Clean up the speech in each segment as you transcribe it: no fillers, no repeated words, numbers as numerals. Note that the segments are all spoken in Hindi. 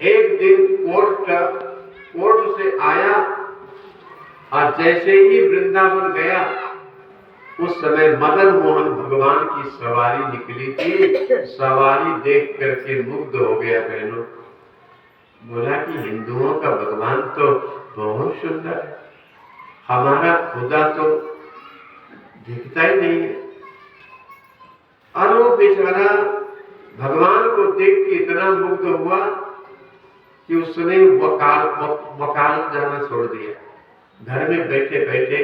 एक दिन कोर्ट से आया और जैसे ही वृंदावन गया उस समय मदन मोहन भगवान की सवारी निकली थी। सवारी देख करके मुग्ध हो गया। बहनों, बोला कि हिंदुओं का भगवान तो बहुत सुंदर है, हमारा खुदा तो दिखता ही नहीं है। और वो बेचारा भगवान को देख के इतना मुग्ध हुआ कि उसने वकालत जाना छोड़ दिया। घर में बैठे बैठे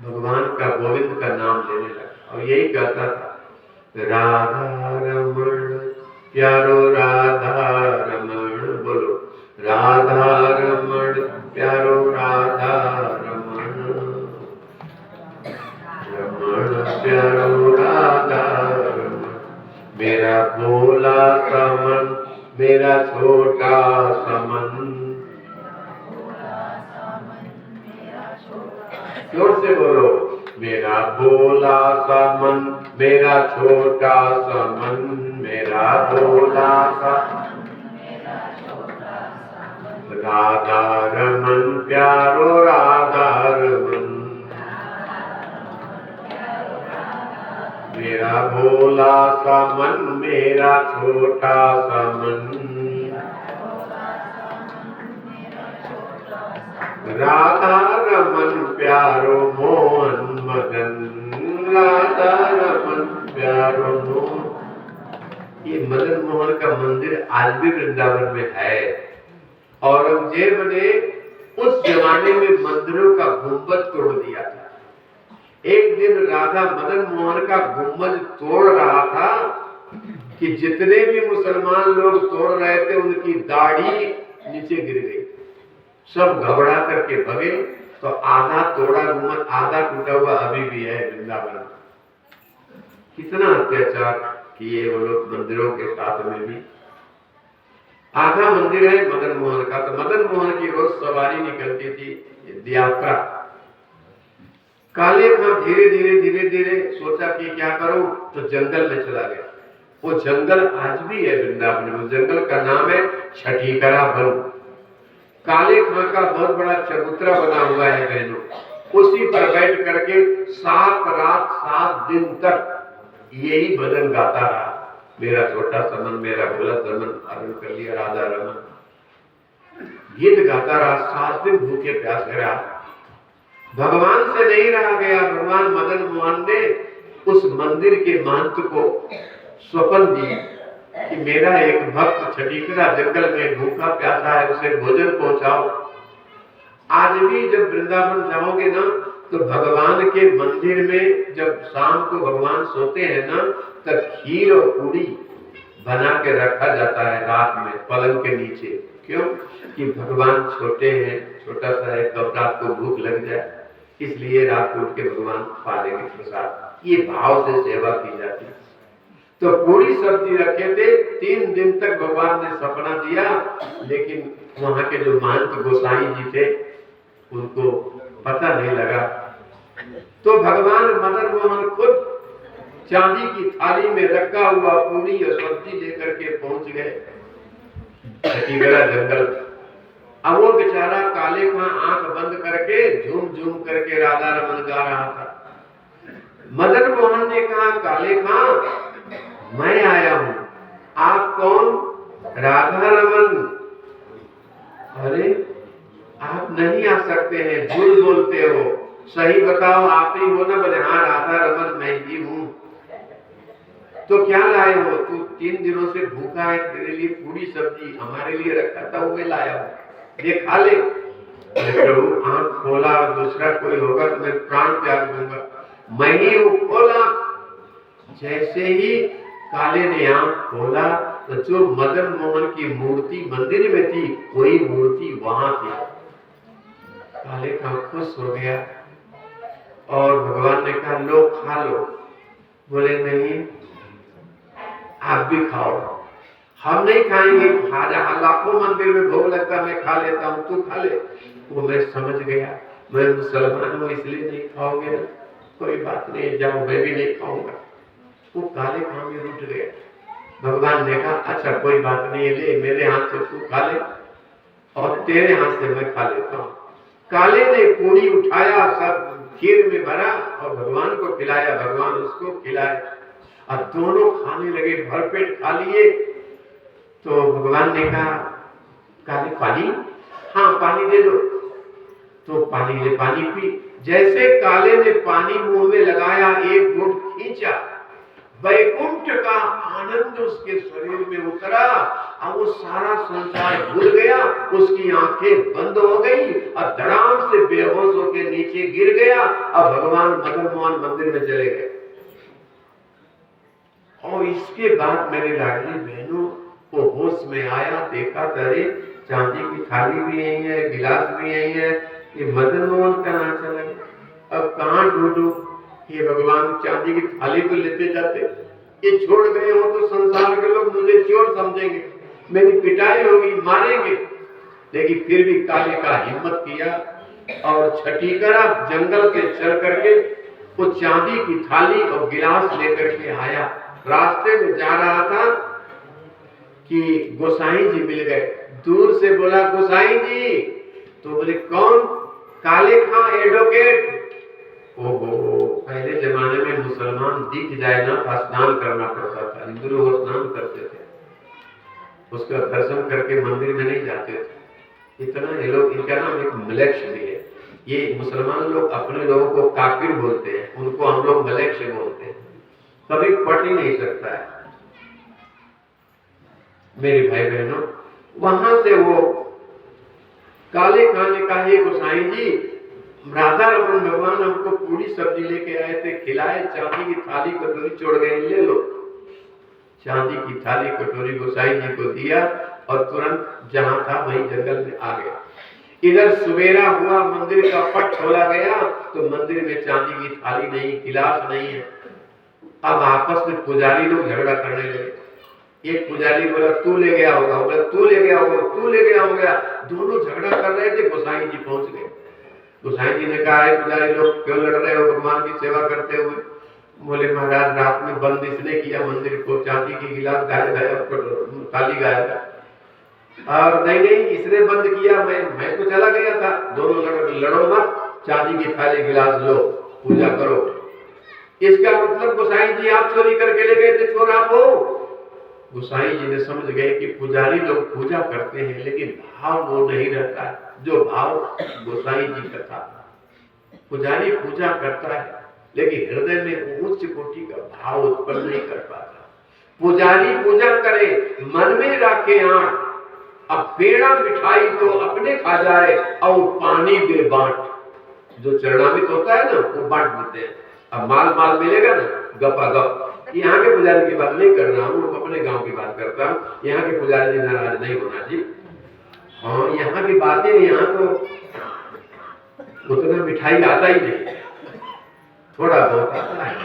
भगवान का, गोविंद का नाम लेने लगा और यही कहता था, राधा रमण प्यारो राधा रमण। बोलो, राधा रमण प्यारो राधा रमण, रमण प्यारो राधा रमण। मेरा भोला सा मन, मेरा छोटा सा मन। जोर से बोलो, मेरा भोला सा मन, मेरा छोटा सा मन, मेरा भोला सा राधा रमन प्यारो राधा रमन। मेरा भोला सा मन, मेरा छोटा सा मन, राधा रमन प्यारो मोहन मदन, राधा रमन प्यारो मोहन। ये मदन मोहन का मंदिर आज भी वृंदावन में है। औरंगजेब ने उस जमाने में मंदिरों का गुंबद तोड़ दिया था। एक दिन राधा मदन मोहन का गुंबद तोड़ रहा था कि जितने भी मुसलमान लोग तोड़ रहे थे उनकी दाढ़ी नीचे गिर गई। सब घबरा करके भगे। तो आधा तोड़ा गुंबद, आधा टूटा हुआ अभी भी है वृंदावन। कितना अत्याचार किए वो लोग मंदिरों के साथ में भी। आधा मंदिर है मदन मोहन का। तो मदन मोहन की रोज सवारी निकलती थी, यात्रा। काले खां धीरे धीरे धीरे धीरे सोचा कि क्या करूं, तो जंगल में चला गया। वो जंगल आज भी है वृंदावन में। जंगल का नाम है छठीकरा वन। काले खां का बहुत बड़ा चबूतरा बना हुआ है बहनों। उसी पर बैठ करके 7 रात 7 दिन तक यही भजन गाता रहा। मेरा छोटा समन, मेरा भोला समन, अर्पण कर लिया राधा रमन। गीत गाता रहा, 7 दिन भूखे प्यासे रहा। भगवान से नहीं रहा गया। भगवान मदन मोहन ने उस मंदिर के महंत को स्वप्न दिया कि मेरा एक भक्त छठीकरा जंगल में भूखा प्यासा है, उसे भोजन पहुंचाओ। आज भी जब वृंदावन जाओगे ना, तो भगवान के मंदिर में जब शाम को भगवान सोते हैं ना, तब खीर और पूरी बना के रखा जाता है रात में पलंग के नीचे। क्यों? कि भगवान छोटे हैं, छोटा सा है, कब रात को भूख लग जाए, इसलिए रात को उठ के भगवान पा लेंगे प्रसाद। ये भाव से सेवा की जाती है। तो पूरी सब्जी रखे थे। 3 दिन तक भगवान ने सपना दिया, लेकिन वहां के जो महंत गोसाई जी थे उनको पता नहीं लगा। तो भगवान मदन मोहन खुद चांदी की थाली में रखा हुआ पूरी और सब्जी लेकर के पहुंच गए छठीकरा जंगल। अब वो बेचारा काले खां आंख बंद करके झूम झूम करके राधा रमन गा रहा था। मदन मोहन ने कहा, काले खां मैं आया हूं, आप कौन? राधा रमन। अरे आप नहीं आ सकते हैं, झूठ बोलते हो, सही बताओ आप ही हो ना? बोले हाँ राधा रमन मैं ही हूं। तो क्या लाए हो? तू 3 दिनों से भूखा है, तेरे लिए पूरी सब्जी हमारे लिए रखा था, वो लाया हूं, ये खा ले। प्रभु आंख खोला, दूसरा कोई होगा तो मैं प्राण त्याग दूंगा, मैं ही हूं। खोला, जैसे ही काले ने आंख खोला तो जो मदन मोहन की मूर्ति मंदिर में थी वही मूर्ति वहां थी। काले का खुश हो गया और भगवान ने कहा लो खा लो। बोले नहीं आप भी खाओ। हम नहीं खाएंगे, लाखों मंदिर में भोग लगता मैं खा लेता हूँ, तू खा ले। वो मैं समझ गया मैं मुसलमान हूँ इसलिए नहीं खाओगे ना, कोई बात नहीं जाओ मैं भी नहीं खाऊंगा। वो काले खां में रुठ गया। भगवान ने कहा अच्छा कोई बात नहीं, ले मेरे हाथ से तू खा ले और तेरे हाथ से मैं खा लेता हूँ। काले ने पूरी उठाया, सब खीर में भरा और भगवान को खिलाया, भगवान उसको खिलाए और दोनों खाने लगे, भरपेट खा लिए। तो भगवान ने कहा काले पानी, हाँ पानी दे दो। तो पानी ले, पानी पी। जैसे काले ने पानी मुंह में लगाया, एक घूंट खींचा, वैकुंठ का आनंद उसके शरीर में उतरा। अब वो सारा संसार भूल गया, उसकी आंखें बंद हो गई और धड़ाम से बेहोश होकर नीचे गिर गया। अब भगवान मदन मोहन मंदिर में चले गए। और इसके बाद मेरे लाडली बहनों वो होश में आया, देखा अरे चांदी की थाली भी यही है, गिलास भी यही है, ये मदन मोहन कहाँ चला गया? अब कहाँ ढूंढूं? ये भगवान चांदी की थाली तो लेते जाते, ये छोड़ गए हो तो संसार के लोग मुझे चोर समझेंगे, मेरी पिटाई होगी, मारेंगे। लेकिन फिर भी काले का हिम्मत किया और छठीकरा जंगल से चल करके वो चांदी की थाली और गिलास लेकर के आया। रास्ते में जा रहा था कि गोसाई जी मिल गए। दूर से बोला गोसाई जी, तो बोले कौन? काले खां एडवोकेट। ओहो, पहले जमाने में मुसलमान दिख जाए ना तो स्नान करना पड़ता था, हिंदू लोग स्नान करते थे, उसका दर्शन करके मंदिर में नहीं जाते थे। इतना ये लोग, इनका नाम एक मलेक्ष भी है। ये मुसलमान लोग अपने लोगों को काफिर बोलते हैं, उनको हम लोग मलेक्ष बोलते हैं, कभी पट ही नहीं सकता है। मेरे भाई बहनों, वहां से वो काले खां ने कहा, ये गोसाई जी, राधा रमन भगवान हमको पूरी सब्जी लेके आए थे, खिलाए, चांदी की थाली कटोरी छोड़ गए, ले लो। चांदी की थाली कटोरी गोसाई जी को दिया और तुरंत जहां था वहीं जंगल में आ गया। इधर सवेरा हुआ, मंदिर का पट खोला गया तो मंदिर में चांदी की थाली नहीं, गिलास नहीं है। अब आपस में पुजारी लोग झगड़ा करने लगे। एक पुजारी बोला तू ले गया होगा, बोला तू ले गया होगा, तू ले गया होगा। दोनों झगड़ा कर रहे थे, गोसाई जी पहुंच गए। गोसाई जी ने कहा है पुजारी लोग क्यों लड़ रहे हो भगवान की सेवा करते हुए? बोले महाराज रात में बंद इसने किया मंदिर को, चांदी की गिलास गायब है और थाली गायब है। और नहीं नहीं इसने बंद किया, मैं तो चला गया था। दोनों लड़ो मत, चांदी की थाली गिलास लो, पूजा करो। इसका मतलब गोसाई जी आप चोरी करके ले गए थे, चोर आप हो। गोसाई जी ने समझ गए कि पुजारी लोग पूजा करते हैं लेकिन भाव वो नहीं रहता है जो भाव गोसाई जी का था। पुजारी पूजा करता है लेकिन हृदय में उच्च कोटि का भाव उत्पन्न नहीं कर पाता। पुजारी पूजा करे, मन में रखे आंख, अब पेड़ा मिठाई तो अपने खा जाए और पानी दे बांट। जो चरणामित होता है ना वो बांट देते हैं। अब माल माल मिलेगा ना गपा गप। यहाँ के पुजारी की बात नहीं कर रहा हूँ, अपने गांव की बात करता हूँ। यहाँ के पुजारी जी नाराज नहीं होना जी। हाँ यहाँ की बातें, यहाँ तो उतना मिठाई आता ही नहीं, थोड़ा बहुत आता है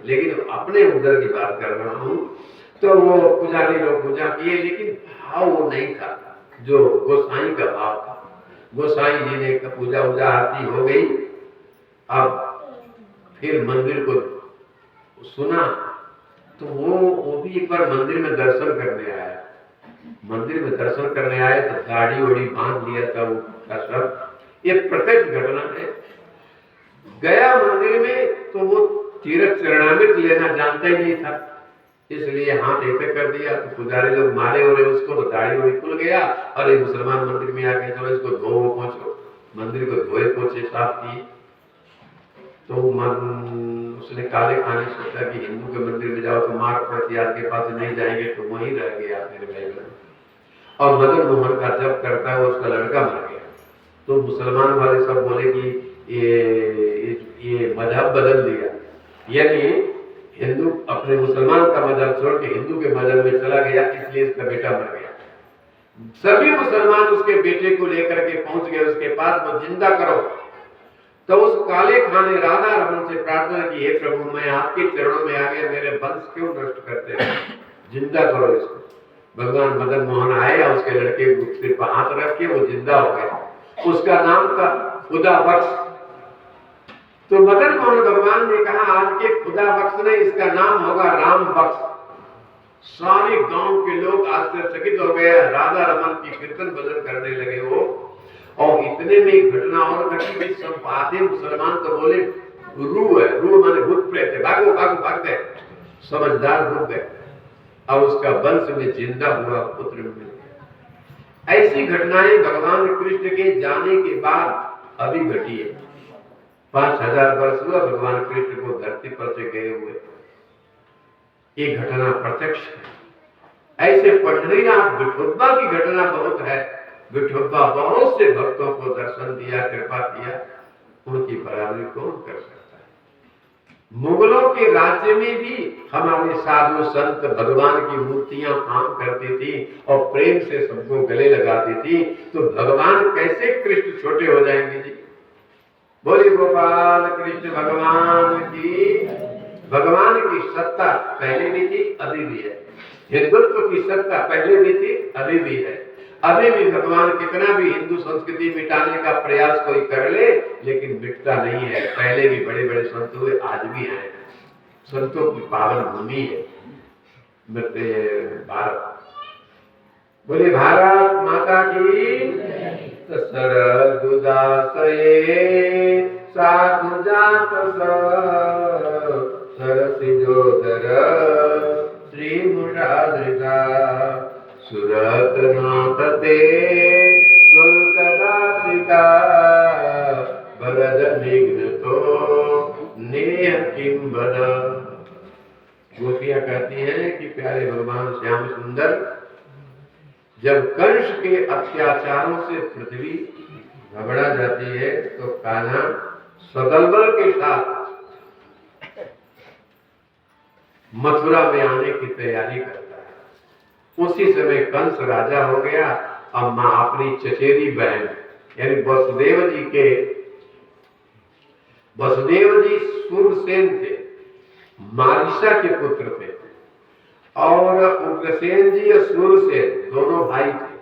लेकिन अपने उधर की बात कर रहा हूँ। तो वो पुजारी लोग पूजा किए लेकिन भाव वो नहीं था जो गोसाई का भाव था। गोसाई जी ने पूजा उजा आरती हो गई। अब फिर मंदिर को सुना तो वो भी एक बार मंदिर में दर्शन करने आया। मंदिर में दर्शन करने आए तो दाढ़ी ओढ़ी बांध लिया था वो सब। ये प्रत्यक्ष घटना है। गया मंदिर में तो वो तीर्थ चरणामृत लेना जानता ही नहीं था, इसलिए हाथ ऐसे कर दिया तो पुजारी लोग मारे हो रहे उसको, तो दाढ़ी ओढ़ी खुल गया। और एक मुसलमान मंदिर में आके चलो इसको धो पोंछो। मंदिर को धोए पोंछे साफ किए। तो उसने काले खाने सोचा कि हिंदू के मंदिर में जाओ तो मार पड़ती, आज के पास नहीं जाएंगे तो वहीं रह गया मेरे भाई बहन। और मदन मोहन का जब करता है उसका लड़का मर गया। तो मुसलमान वाले सब बोले कि ये मजहब बदल दिया, यानी हिंदू अपने मुसलमान का मजहब छोड़ के हिंदू के मजहब में चला गया, इसलिए इसका बेटा मर गया। सभी मुसलमान उसके बेटे को लेकर के पहुंच गए उसके पास, वो जिंदा करो। तो उस काले खां ने राधा रमन से प्रार्थना की, हे प्रभु मैं आपके चरणों में आ गया, मेरे वंश क्यों नष्ट करते हैं, जिंदा करो इसको। भगवान मदन मोहन आए और उसके लड़के सिर पर हाथ रख के वो जिंदा हो गया। उसका नाम था खुदा बख्श। तो मदन मोहन भगवान ने कहा आज के खुदा बख्श ने, इसका नाम होगा राम बख्श। सारे गांव के लोग आश्चर्यचकित हो गए, राधा रमन की कीर्तन भजन करने लगे हो। और इतने में एक घटना और घटी कि सब आधे मुसलमान तो बोले रू है, रू माने भूत प्रेत है, भागो भागो भाग गए, समझदार रुक गए और उसका वंश में जिंदा हुआ पुत्र मिल गया। ऐसी घटनाएं भगवान कृष्ण के जाने के बाद अभी घटी है। 5000 वर्ष हुआ भगवान कृष्ण को धरती पर से गए हुए, ये घटना प्रत्यक्ष है। ऐसे पंढरीनाथ विठोबा की घटना बहुत है। विठोबा बहुत से भक्तों को दर्शन दिया, कृपा किया, उनकी बराबरी कौन कर सकता है। मुगलों के राज्य में भी हमारे साधु संत भगवान की मूर्तियां काम करती थी और प्रेम से सबको गले लगाती थी, तो भगवान कैसे कृष्ण छोटे हो जाएंगे जी। बोले गोपाल कृष्ण भगवान की। भगवान की सत्ता पहले भी थी, अभी भी है। हिंदुत्व की सत्ता पहले भी थी, अभी भी है। अभी भी भगवान कितना भी हिंदू संस्कृति मिटाने का प्रयास कोई कर ले, लेकिन मिटता नहीं है। पहले भी बड़े बड़े संत हुए, आज भी हैं। संतों की पावन भूमि है भारत। बोले भारत माता की। सरदुदासये साधु जात सरसिजोदर श्री मुषाधृता सुरत नाथते शुल्कदासिका भरद निघ्न तो नेह किंबना। गोपियां कहती हैं कि प्यारे भगवान श्याम सुंदर, जब कंस के अत्याचारों से पृथ्वी घबरा जाती है तो कान्हा सदलबल के साथ मथुरा में आने की तैयारी करता है। उसी समय कंस राजा हो गया। अब मां अपनी चचेरी बहन यानी वसुदेव जी सूरसेन थे, मारिशा के पुत्र थे, और उग्रसेन जी और सूरसेन दोनों भाई थे।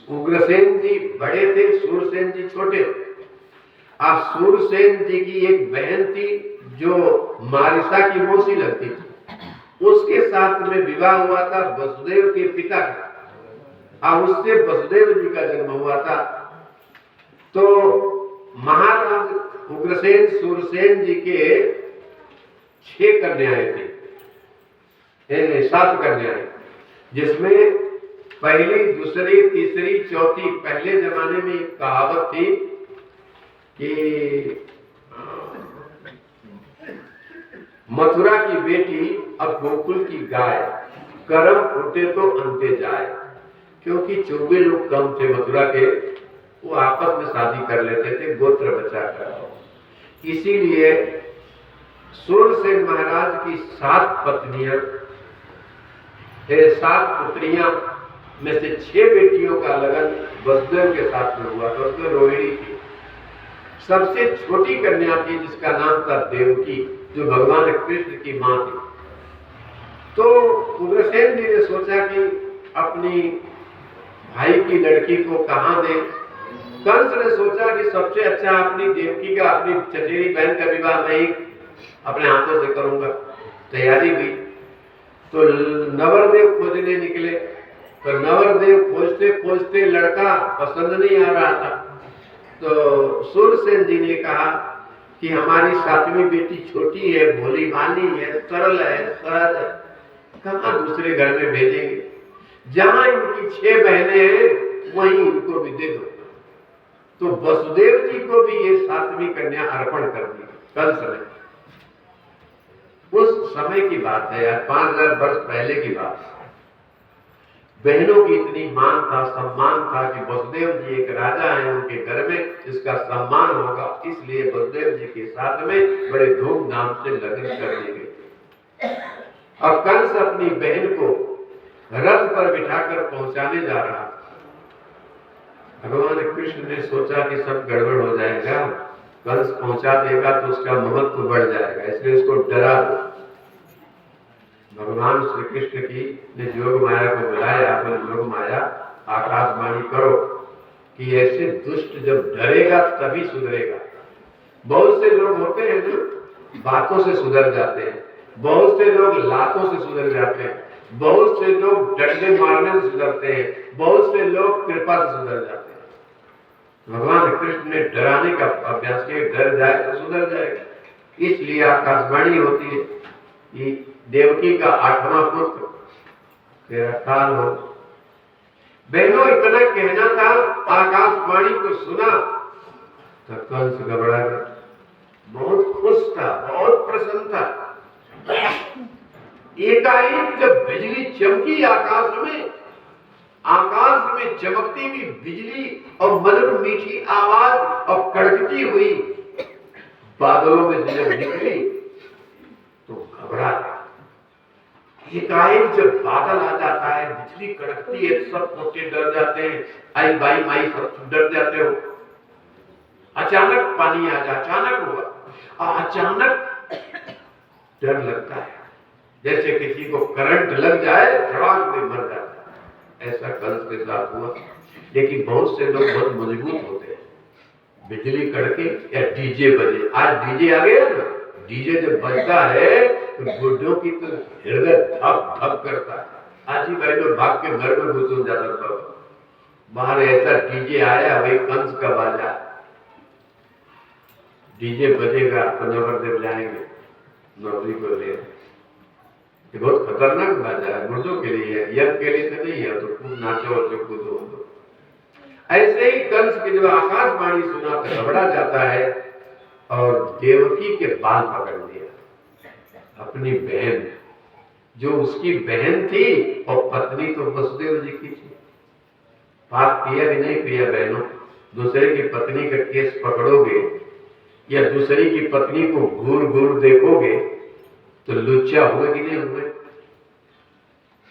उग्रसेन जी बड़े थे, सूरसेन जी छोटे थे। अब सूरसेन जी की एक बहन थी जो मारिशा की मौसी लगती थी, उसके साथ में विवाह हुआ था वसुदेव के पिता का। अब उससे वसुदेव जी का जन्म हुआ था। तो महाराज उग्रसेन सूरसेन जी के 6 कन्याएं थी, 7 कन्याएं, जिसमें पहली, दूसरी, तीसरी, चौथी। पहले जमाने में एक कहावत थी कि मथुरा की बेटी अब गोकुल की गाय, करम फूटे तो अंते जाए। क्योंकि 24 लोग कम थे मथुरा के, वो आपस में शादी कर लेते थे गोत्र बचाकर। इसीलिए सूरसेन महाराज की 7 पत्नियां, 7 पुत्रियां में से 6 बेटियों का लगन वसुदेव के साथ में हुआ था। उसमें रोहिणी थी, सबसे छोटी कन्या थी जिसका नाम था देवकी, जो भगवान कृष्ण की मां थी। तो उग्रसेन जी ने सोचा कि अपनी भाई की लड़की को कहां दे। कंस ने सोचा कि सबसे अच्छा अपनी देवकी का, अपनी चचेरी बहन का विवाह मैं अपने हाथों से करूंगा। तैयारी हुई तो नवरदेव खोजने निकले। तो नवरदेव खोजते खोजते लड़का पसंद नहीं आ रहा था। तो सूरसेन जी ने कहा कि हमारी 7वीं बेटी छोटी है, भोली भाली है, सरल है, सहज है, कहां दूसरे घर में भेजेंगे। जहां इनकी 6 बहनें हैं वहीं इनको भी दे दो। तो वसुदेव जी को भी ये 7वीं कन्या अर्पण कर दी कंस ने। उस समय की बात है यार, 5000 वर्ष पहले की बात। बहनों की इतनी मान था, सम्मान था कि वसुदेव जी एक राजा हैं, उनके घर में इसका सम्मान होगा, इसलिए वसुदेव जी के साथ में बड़े धूमधाम से लगन कर दी गई। और कंस अपनी बहन को रथ पर बिठाकर पहुंचाने जा रहा। भगवान कृष्ण ने सोचा कि सब गड़बड़ हो जाएगा, कंस पहुंचा देगा तो उसका महत्व बढ़ जाएगा, इसलिए उसको डरा दो। भगवान श्री कृष्ण की ने योग माया को बुलाया, अपने योग माया आकाशवाणी करो कि ऐसे दुष्ट जब डरेगा तभी सुधरेगा। बहुत से लोग होते हैं जो बातों से सुधर जाते हैं, बहुत से लोग लातों से सुधर जाते हैं, बहुत से लोग डंडे मारने से सुधरते हैं, बहुत से लोग कृपा से सुधर जाते हैं। भगवान कृष्ण ने डराने का अभ्यास किया, डर जाए तो सुधर जाएगा। इसलिए आकाशवाणी होती है कि देवकी का 8वां पुत्र तेरा काल हो। बहनों, इतना कहना था, आकाशवाणी को सुना तो कंस घबरा गया, बहुत खुश था, बहुत प्रसन्न था। एकाएक जब बिजली चमकी आकाश में चमकती हुई बिजली और मधुर मीठी आवाज और कड़कती हुई बादलों में से जब निकली तो घबरा गया। एकाएक जब बादल आ जाता है, बिजली कड़कती है, सब पोते डर जाते हैं, आई बाई माई सब डर जाते हो। अचानक पानी आ जाए, अचानक हुआ और अचानक डर लगता है, जैसे किसी को करंट लग जाए, धड़ाक में मर जाता है। ऐसा कंस के साथ हुआ। लेकिन बहुत से लोग बहुत मजबूत होते हैं, बिजली कड़के या डीजे बजे। आज डीजे आ गया ना, डीजे जब बजता है तो बुढ़ों की तो हृदय धक धक करता है। आज ही भाई लोग भाग के घर में घुस जाता था, बाहर ऐसा डीजे आया, वही कंस का बाजा। डीजे बजेगा तो नवरदेव जाएंगे नौकरी को ले। ये बहुत खतरनाक बाजा है, मुर्दों के लिए है, यज्ञ के लिए तो नहीं है। तो खूब नाचो और जो कूदो। ऐसे ही कंस की जब आकाशवाणी सुना तो घबरा जाता है और देवकी के बाल पकड़ लिया। अपनी बहन, जो उसकी बहन थी और पत्नी तो वसुदेव जी की थी। पाप किया कि नहीं किया बहनों? दूसरे की पत्नी का केस पकड़ोगे या दूसरी की पत्नी को घूर घूर देखोगे तो लुच्चा हुए कि नहीं हुए?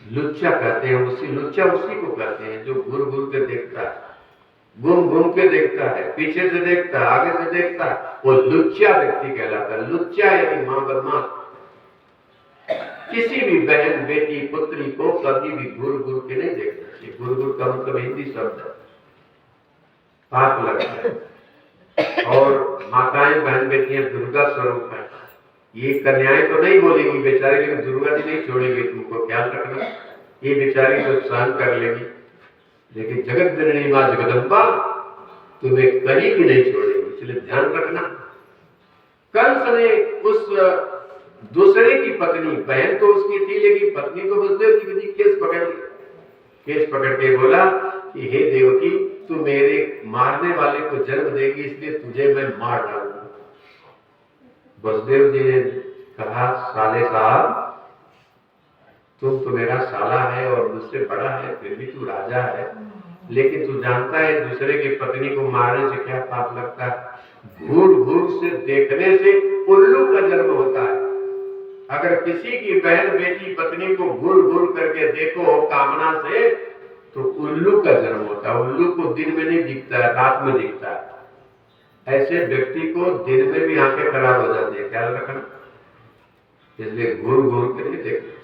लुच्चा कहते हैं, लुच्चा उसी को कहते हैं जो घूर घूर के देखता है, घूम घूम के देखता है, पीछे से देखता है, आगे से देखता है, वो लुच्चा व्यक्ति कहलाता है। लुच्चा यानी मां बदमाश। किसी भी बहन, बेटी, पुत्री को कभी भी घूर घूर के नहीं देखना चाहिए। घूर घूर का मतलब हिंदी शब्द है, पाप लगता है। और माताएं, बहन, बेटियां दुर्गा स्वरूप है। ये कन्याएं तो नहीं बोलेंगी बेचारी, लेकिन दुर्गा जी नहीं छोड़ेगी तुमको, ख्याल रखना। ये बेचारी तो सहन कर लेगी, लेकिन जगत जननी मां जगदम्बा तुम्हें कहीं भी नहीं छोड़ेगी, इसलिए ध्यान रखना। कंस ने उस दूसरे की पत्नी, बहन तो उसकी थी लेकिन पत्नी तो वसुदेव जी की, केस पकड़ लिया। केस पकड़ के बोला कि हे देवकी, तू मेरे मारने वाले को जन्म देगी, इसलिए तुझे मैं मार डालूंगा। वसुदेव जी ने कहा, साले साहब, तुम तो मेरा साला है और मुझसे बड़ा है, फिर भी तू राजा है, लेकिन तू जानता है दूसरे की पत्नी को मारने से क्या पाप लगता है? घूर घूर से देखने से उल्लू का जन्म होता है। अगर किसी की बहन, बेटी, पत्नी को घूर घूर करके देखो कामना से तो उल्लू का जन्म होता है। उल्लू को दिन में नहीं दिखता है, रात में दिखता है। ऐसे व्यक्ति को दिन में भी आंखें खराब हो जाती है, ख्याल रखना। इसलिए घूर घूर के नहीं देखना।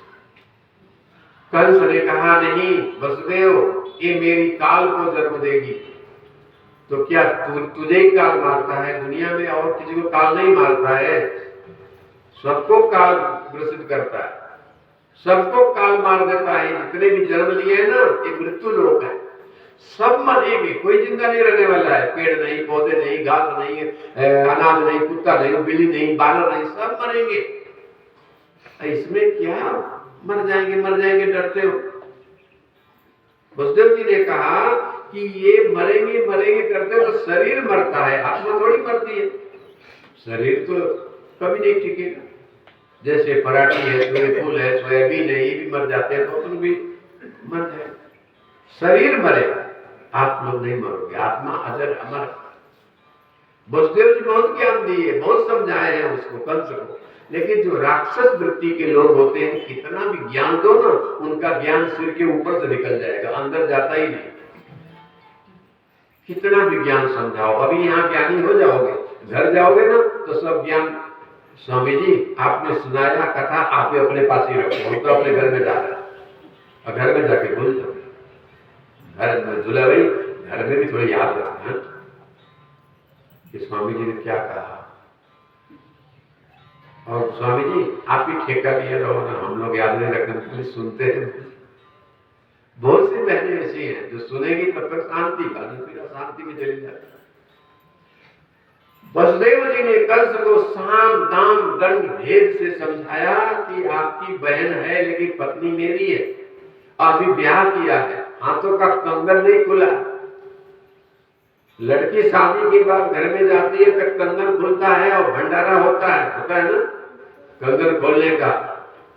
कंस ने कहा, नहीं वसुदेव, ये मेरी काल को जन्म देगी। तो क्या तुझे ही काल मारता है? दुनिया में और किसी को काल नहीं मारता है, सबको काल ग्रसित करता है, सबको काल मार देता है। जितने भी जन्म लिए हैं ना, ये मृत्यु लोक है, सब मरेंगे, कोई जिंदा नहीं रहने वाला है। पेड़ नहीं, पौधे नहीं, घास नहीं, अनाज नहीं, कुत्ता नहीं, बिल्ली नहीं, बानर नहीं, सब मरेंगे। इसमें क्या मर जाएंगे डरते हो? वसुदेव जी ने कहा कि ये मरेंगे करते हो तो शरीर मरता है, आत्मा थोड़ी मरती है। शरीर तो कभी नहीं टिकेगा। जैसे पराठी है, सूर्यफूल है, सोयाबीन है, ये भी मर जाते हैं तो तुम भी मर जाए। शरीर मरेगा, आप लोग नहीं मरोगे, आत्मा अजर अमर। वसुदेव जी बहुत ज्ञान दिए, बहुत समझाए हैं उसको, कंस को। लेकिन जो राक्षस वृत्ति के लोग होते हैं, कितना भी ज्ञान दो ना, उनका ज्ञान सिर के ऊपर से निकल जाएगा, अंदर जाता ही नहीं। कितना भी ज्ञान समझाओ, अभी यहाँ ज्ञानी हो जाओगे, घर जाओगे ना तो सब ज्ञान, स्वामी जी आपने सुनाया कथा, आप अपने पास ही रखो, हम तो अपने घर में जा रहे हैं, और घर में जाके भूल जाओ। घर में दूल्हा भाई, घर में भी थोड़ी याद रखना कि स्वामी जी ने क्या कहा। और स्वामी जी आप ही ठेका लिए रहो ना, हम लोग याद नहीं रखने के लिए सुनते हैं। बहुत सी बहनें ऐसी हैं जो सुनेगी तब तक शांति, बाद में फिर अशांति में चली जाती। वसुदेव जी ने कंस को साम दाम दंड भेद से समझाया कि आपकी बहन है लेकिन पत्नी मेरी है, अभी ब्याह किया है, हाथों का कंगन नहीं खुला। लड़की शादी के बाद घर में जाती है तो कंगन खुलता है और भंडारा होता है ना, कंगन खोलने का।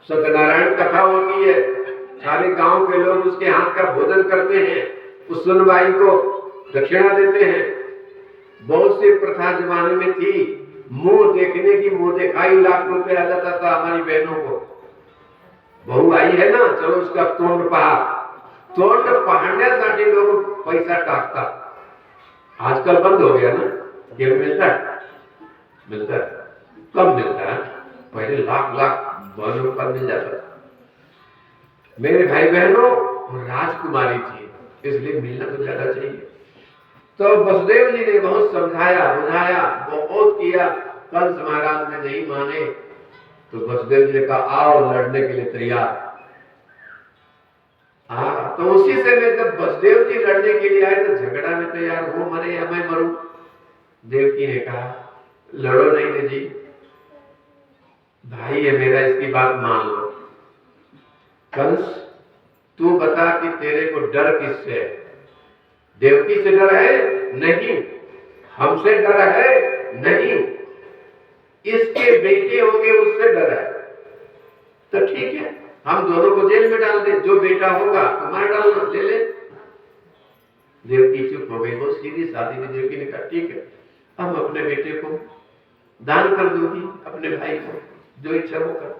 सत्यनारायण कथा होती है, सारे गांव के लोग उसके हाथ का भोजन करते हैं, उस सुनवाई को दक्षिणा देते हैं। बहुत सी प्रथा जमाने में थी, मुंह देखने की मुंह दिखाई लाख रुपए आ जाता था हमारी बहनों को। बहू आई है ना, चलो उसका तोंड पहाड़ने लोग पैसा टाकता। आजकल बंद हो गया ना, ये मिलता है कम मिलता है, पहले लाख बहनों पर मिल जाता था। मेरे भाई बहनों राजकुमारी थी, इसलिए मिलना तो ज्यादा चाहिए। तो वसुदेव जी ने बहुत समझाया बुझाया, बहुत किया, कंस महाराज ने नहीं माने। तो वसुदेव जी ने कहा आओ लड़ने के लिए तैयार। तो उसी से मैं जब वसुदेव जी लड़ने के लिए आए तो झगड़ा में तैयार, वो मरे या मैं मरूं। देवकी ने कहा लड़ो नहीं जी, भाई है मेरा, इसकी बात मान लो। कंस तू बता कि तेरे को डर किससे है? देवकी से डर है? नहीं। हमसे डर है? नहीं। इसके बेटे होंगे उससे डर है। तो ठीक है, हम दोनों को जेल में डाल दे, जो बेटा होगा तुम्हारा डालना, ले ले। देवकी चुप हो गई, वो सीधी सादी में देवकी ने कहा ठीक है, हम अपने बेटे को दान कर दूंगी, अपने भाई को, जो इच्छा वो कर।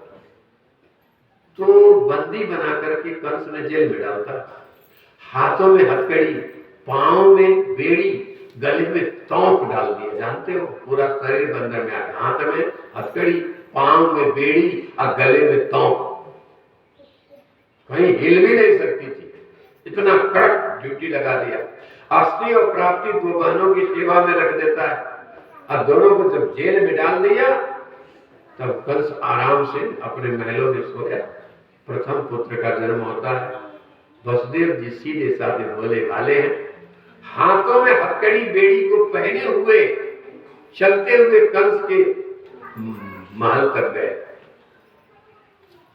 तो बंदी बना करके कंस ने जेल में डालता, हाथों में हथकड़ी, पांव में बेड़ी, गले में तोंक डाल दिया। जानते हो, पूरा शरीर बंधन में आ गया, हाथ में हथकड़ी, पांव में बेड़ी और गले में तोंक, कहीं हिल भी नहीं सकती थी, इतना कड़क ड्यूटी लगा दिया। अस्त्री और प्राप्ति दो बहनों की सेवा में रख देता है, और दोनों को जब जेल में डाल दिया तब कंस आराम से अपने महलों में सोया। प्रथम पुत्र का जन्म होता है। वसुदेव जी सीधे साधे भोले भाले हैं, हाथों में हथकड़ी बेड़ी को पहने हुए चलते हुए कंस के महल तक गए।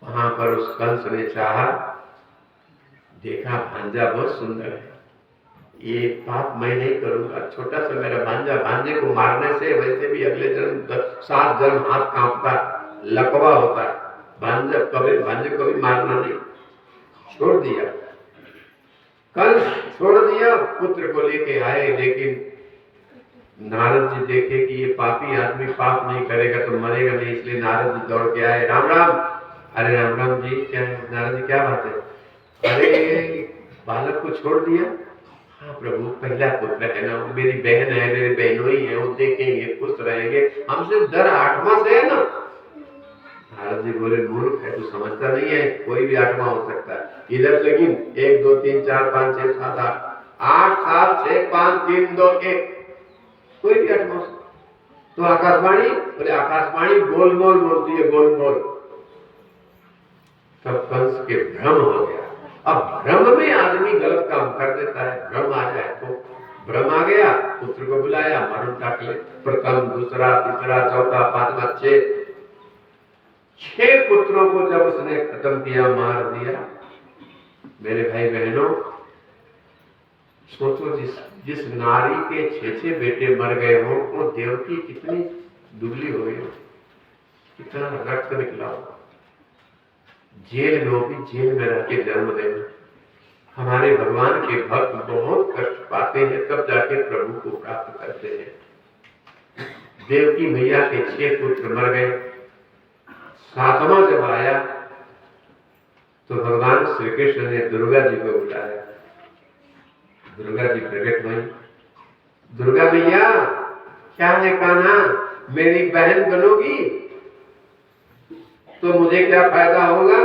वहां पर उस कंस ने चाहा, देखा भांजा बहुत सुंदर है, ये पाप मैं नहीं करूंगा, छोटा सा मेरा भांजा, भांजे को मारने से वैसे भी अगले जन्म 7 जन्म हाथ कांपता, लकवा होता है, भांजे को भी मारना नहीं। छोड़ दिया, कंस छोड़ दिया, पुत्र को लेके आए। लेकिन नारद जी देखे कि ये पापी आदमी पाप नहीं करेगा तो मरेगा नहीं, इसलिए नारद जी दौड़ के आए, राम राम। अरे राम राम जी, क्या नारद जी क्या बात है? अरे बालक को छोड़ दिया? हाँ प्रभु, पहला पुत्र है ना, मेरी बहन है, मेरे बहनोई है, वो देखेंगे खुश रहेंगे, हमसे डर 8वां से है ना। नारद जी बोले मूर्ख है, तू समझता नहीं है, कोई भी 8वां हो सकता है। इधर से गिन, 1 2 3 4 5 6 7 8 7 6 5 3 2 1, कोई भी 8वां। तो आकाशवाणी, बोले आकाशवाणी गोल मोल बोलती है, गोल मोल। तब कंस के भ्रम हो गया। अब भ्रम में आदमी गलत काम कर देता है, भ्रम आ जाए तो, भ्रम आ गया, पुत्र को बुलाया, मारून टाक ले। प्रथम, दूसरा, तीसरा, चौथा, 5वां, 6 पुत्रों को जब उसने खत्म किया, मार दिया। मेरे भाई बहनों, सोचो जिस नारी के 6 बेटे मर गए हो, वो देवकी कितनी दुबली हो गई हो, कितना रक्त निकला हो। जेल में होगी, जेल में रह के जन्म देना। हमारे भगवान के भक्त बहुत कष्ट पाते हैं, तब जाके प्रभु को प्राप्त करते हैं। देवकी मैया के 6 पुत्र मर गए। 7वां जब आया तो भगवान श्री कृष्ण ने दुर्गा जी को बुलाया। दुर्गा जी प्रकट हुई। दुर्गा मैया, क्या है कान्हा, मेरी बहन बनोगी तो मुझे क्या फायदा होगा?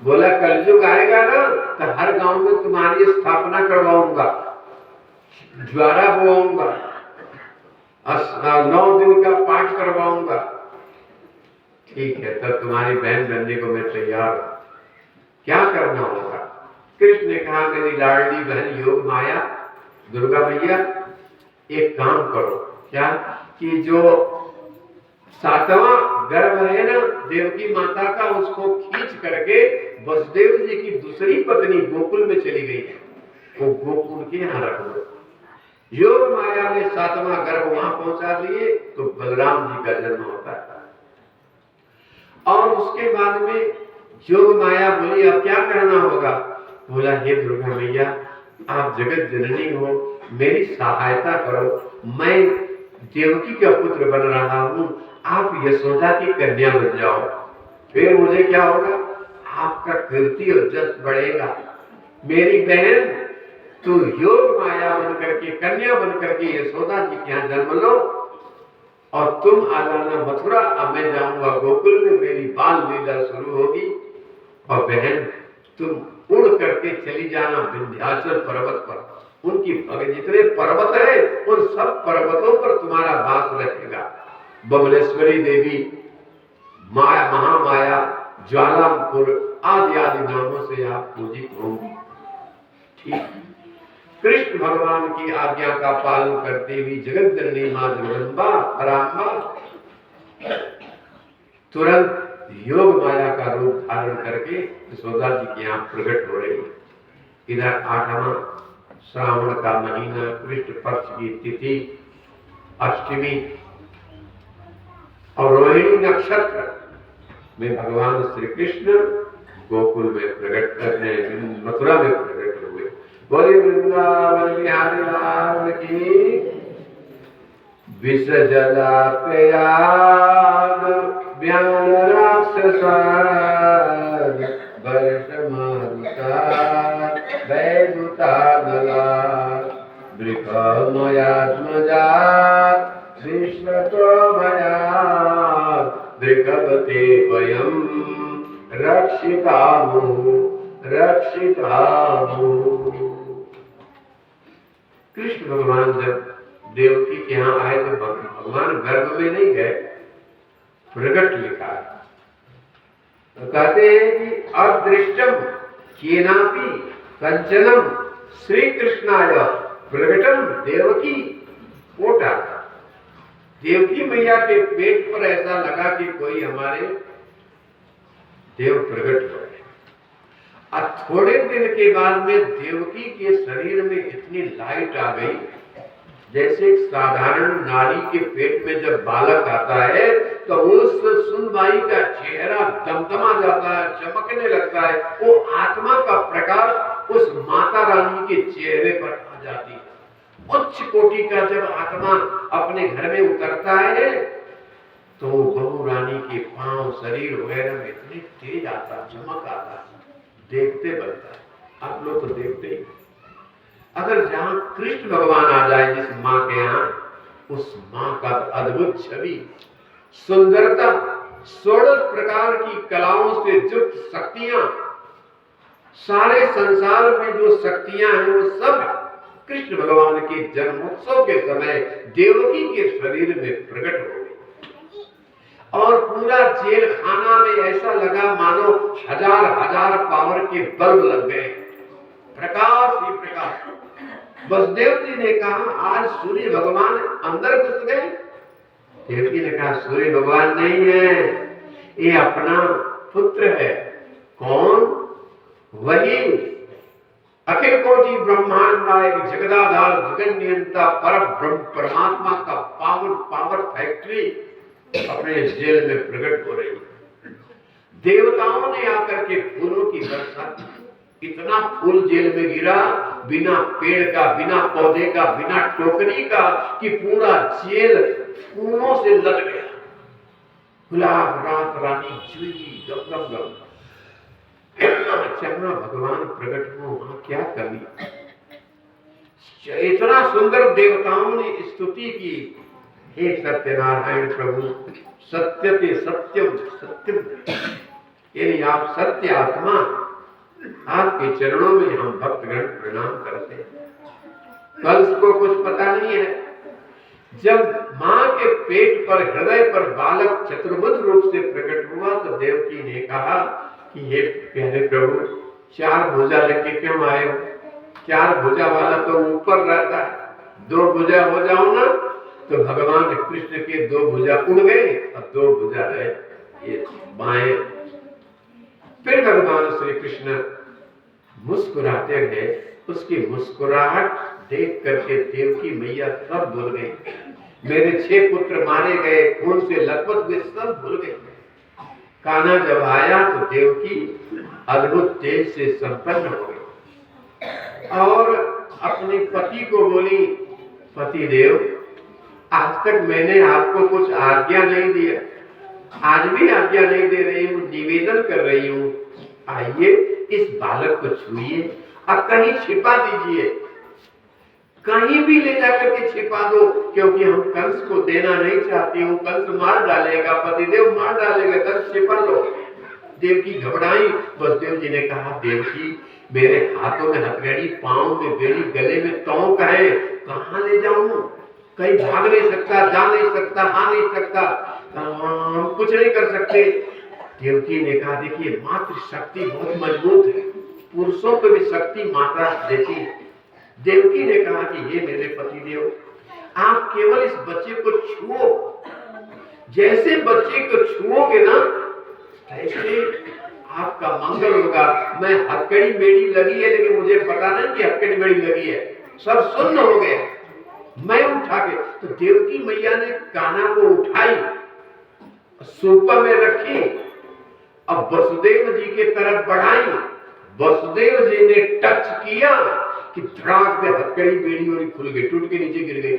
बोला कलयुग आएगा ना तो हर गांव में तुम्हारी स्थापना करवाऊंगा, ज्वारा बोआऊंगा, 9 दिन का पाठ करवाऊंगा, ठीक है, तब तुम्हारी बहन बनने को मैं तैयार हूं, क्या करना होगा? कृष्ण ने कहा, मेरी लाडली बहन योग माया दुर्गा मैया, एक काम करो, क्या कि जो 7वां गर्भ है ना देवकी माता का, उसको खींच करके वसुदेव जी की दूसरी पत्नी गोकुल में चली गई है, वो गोकुल के यहाँ रख दो। योग माया ने 7वां गर्भ वहां पहुंचा दिए तो बलराम जी का जन्म होता है। और उसके बाद में योग माया बोली, अब क्या करना होगा? बोला, हे दुर्गा मैया, आप जगत जननी हो, मेरी सहायता करो, मैं देवकी का पुत्र बन रहा हूं, आप यशोदा की कन्या बन जाओ, फिर मुझे क्या होगा? आपका कीर्ति और जस बढ़ेगा। मेरी बहन, तू योग माया बन करके, कन्या बन करके यशोदा जी के यहाँ जन्म लो, और तुम आ जाना मथुरा, अब मैं जाऊंगा गोकुल में, मेरी बाल लीला शुरू होगी। और बहन, तुम उड़ करके चली जाना विंध्याचल पर्वत पर, उनकी जितने पर्वत है उन सब पर्वतों पर तुम्हारा वास रहेगा। बमलेश्वरी देवी, माया, महामाया, ज्वालापुर आदि आदि नामों से आप पूजित होंगी। ठीक, कृष्ण भगवान की आज्ञा का पालन करते हुए जगत जननी मां जगदम्बा पराम्बा तुरंत योग माया का रूप धारण करके यशोदा जी के यहाँ प्रकट हो रही है। इधर 8वां श्रावण का महीना, कृष्ण पक्ष की तिथि अष्टमी और रोहिणी नक्षत्र में भगवान श्री कृष्ण गोकुल में प्रकट करने, मथुरा में प्रकट हुए। बोले वृंदावन बिहारी लाल की। विष जला प्रयाग व्यान राक्षसा वर्ष मारुता वैदुता गला वृकमयात्मजा विश्वतो मया वृकवते वयम् रक्षितामु रक्षितामु। कृष्ण भगवान जब देवकी के यहाँ आए तो भगवान गर्भ में नहीं गए, प्रकट लिखा है। तो कहते हैं कि अदृष्टम केनापि कंचनम श्री कृष्णाय प्रकटम देवकी कोटा। देवकी मैया के पेट पर ऐसा लगा कि कोई हमारे देव प्रकट हो गए। अब थोड़े दिन के बाद में देवकी के शरीर में इतनी लाइट आ गई, जैसे एक साधारण नारी के पेट में जब बालक आता है तो उस सुनबाई का चेहरा दमदमा जाता है, चमकने लगता है। वो आत्मा का प्रकाश उस माता रानी के चेहरे पर आ जाती है। उच्च कोटि का जब आत्मा अपने घर में उतरता है तो बहू रानी के पांव, शरीर वगैरह में इतनी तेज आता, चमक आता, देखते बनता है। आप लोग तो देखते ही। अगर जहां कृष्ण भगवान आ जाए जिस माँ के यहाँ, उस माँ का अद्भुत छवि, सुंदरता, 16 प्रकार की कलाओं से युक्त शक्तियां, सारे संसार में जो शक्तियां हैं वो सब कृष्ण भगवान के जन्मोत्सव के समय देवकी के शरीर में प्रकट हो गई। और पूरा जेल खाना में ऐसा लगा मानो हजार हजार पावर के बल्ब लग गए, प्रकाश ही प्रकाश। वसुदेव जी ने कहा, आज सूर्य भगवान अंदर घुस गए। देवकी ने कहा, सूर्य भगवान नहीं है, ये अपना पुत्र है। कौन? वही अखिल कोटि ब्रह्मांड नायक, जगदाधार, जगन नियंता, पर ब्रह्म परमात्मा का पावर फैक्ट्री अपने जेल में प्रकट हो रही है। देवताओं ने आकर के फूलों की वर्षा की। इतना फूल जेल में गिरा, बिना पेड़ का, बिना पौधे का, बिना टोकरी का, कि पूरा जेल फूलों से लद गया। गुलाब, रात रानी, जुई, गम गम गम। चन्ना भगवान प्रकट हो, वहां क्या कमी? इतना सुंदर देवताओं ने स्तुति की। हे सत्यनारायण प्रभु, सत्यते सत्यम सत्यम, यानी आप सत्य आत्मा, आपके चरणों में हम भक्तगण प्रणाम करते हैं। कंस को कुछ पता नहीं है, जब मां के पेट पर हृदय पर बालक चतुर्भुज रूप से प्रकट हुआ तो देवकी ने कहा कि हे प्यारे प्रभु, 4 भुजा लेके क्यों आए हो? 4 भुजा वाला तो ऊपर रहता है, 2 भुजा हो जाओ ना। तो भगवान कृष्ण के 2 भुजा उड़ गए और 2 भुजा रहे ये बाएं। फिर भगवान श्री कृष्ण मुस्कुराते गए। उसकी मुस्कुराहट देख करके देवकी मैया सब भूल गई। मेरे 6 पुत्र मारे गए, खून से लथपथ हुए, सब भूल गए। कान्हा जब आया तो देवकी अद्भुत तेज से संपन्न हो गई और अपने पति को बोली, पति देव, आज तक मैंने आपको कुछ आज्ञा नहीं दिया, आज भी आज्ञा नहीं दे रही हूँ, निवेदन कर रही हूँ, आइए इस बालक को छुइए और कहीं छिपा दीजिए, कहीं भी ले जाकर के छिपा दो, क्योंकि हम कंस को देना नहीं चाहती हूँ, कंस मार डालेगा, पतिदेव मार डालेगा, कंस छिपा लो। देवकी घबराई। वसुदेव जी ने कहा, देवकी मेरे हाथों में हथकड़ी, पांव में बेड़ी, गले में तोंक है, कहाँ ले जाऊं? कहीं भाग नहीं सकता, जा नहीं सकता, आ नहीं सकता, हम कुछ नहीं कर सकते। देवकी ने कहा, देखिए मातृ शक्ति बहुत मजबूत है, पुरुषों को भी शक्ति माता देती है। देवकी ने कहा कि ये मेरे पति देव, आप केवल इस बच्चे को छुओ, जैसे बच्चे को छुओगे ना ऐसे आपका मंगल होगा। मैं हथकड़ी बेड़ी लगी है, लेकिन मुझे पता नहीं कि हथकड़ी बेड़ी लगी है, सब सुन्न हो गए। मैं उठा के, तो देवकी मैया ने कान्हा को उठाई, सोफा में रखी, अब वसुदेव जी के तरफ बढ़ाई। वसुदेव जी ने टच किया कि धड़ाक से हथकड़ी बेड़ी और खुल गई, टूट के नीचे गिर गई।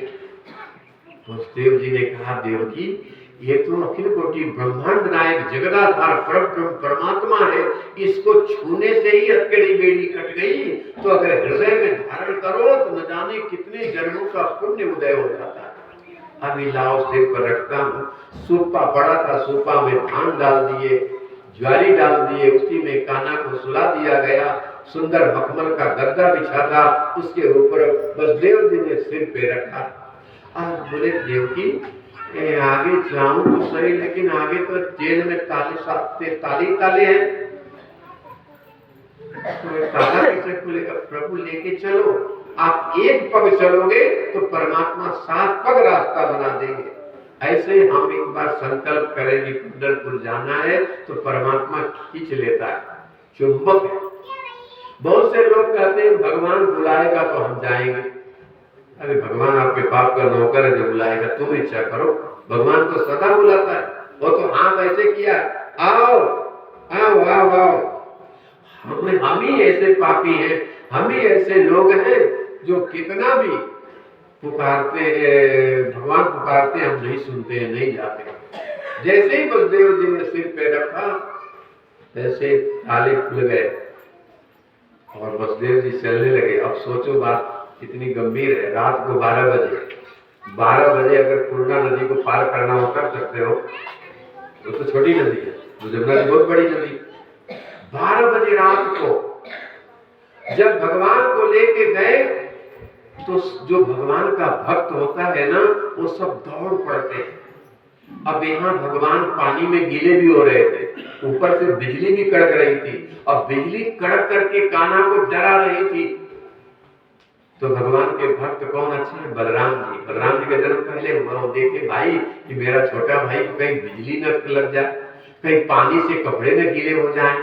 वसुदेव जी ने कहा, देवकी ये तो अखिल कोटि ब्रह्मांड नायक जगदाधार परब्रह्म परमात्मा है, इसको छूने से ही हथकड़ी बेड़ी कट गई, तो अगर हृदय में धारण करो तो न जाने कितने जन्मों का पुण्य उदय हो जाता है। अभी लाओ सिर पर रखता हूँ। सूपा पड़ा था, सूपा में धान डाल दिए, ज्वारी डाल दिए, उसी में कान्हा को सुला दिया गया। सुंदर मखमल का गद्दा बिछा था, उसके ऊपर वसुदेव जी ने सिर पे रखा। आज बोले, देवकी आगे जाऊं तो सही, लेकिन आगे तो जेल में ताले हैं, तो ताला कैसे खुलेगा? प्रभु लेके चलो, आप एक पग चलोगे तो परमात्मा 7 पग रास्ता बना देंगे। ऐसे हम एक बार संकल्प करें कि पंढरपुर जाना है तो परमात्मा खींच लेता है, चुंबक है। बहुत से लोग कहते हैं भगवान बुलाएगा तो हम जाएंगे। अरे भगवान आपके बाप का नौकर है, जो बुलाएगा, तुम इच्छा करो। भगवान तो सदा बुलाता है, वो तो हाथ ऐसे किया, आओ आओ आओ आओ। हम ही ऐसे पापी हैं, हम ही ऐसे लोग हैं जो कितना भी पुकारते, भगवान पुकारते, हम नहीं सुनते हैं, नहीं जाते। जैसे ही वसुदेव जी ने सिर पे रखा, ऐसे ताले खुल गए और वसुदेव जी चलने लगे। अब सोचो बात कितनी गंभीर है। रात को 12 बजे अगर पूर्णा नदी को पार करना हो, कर सकते हो, तो छोटी नदी है, तो जमुना नदी बहुत बड़ी नदी। 12 बजे रात को जब भगवान को लेके गए तो जो भगवान का भक्त होता है ना, वो सब दौड़ पड़ते हैं। अब यहाँ भगवान पानी में गीले भी हो रहे थे, ऊपर से बिजली भी कड़क रही थी, और बिजली कड़क करके कान्हा को डरा रही थी। तो भगवान के भक्त कौन अच्छे हैं? बलराम जी। बलराम जी का जन्म पहले हुआ, वो देखे भाई कि मेरा छोटा भाई को कहीं बिजली न लग जाए, कहीं पानी से कपड़े न गीले हो जाएं,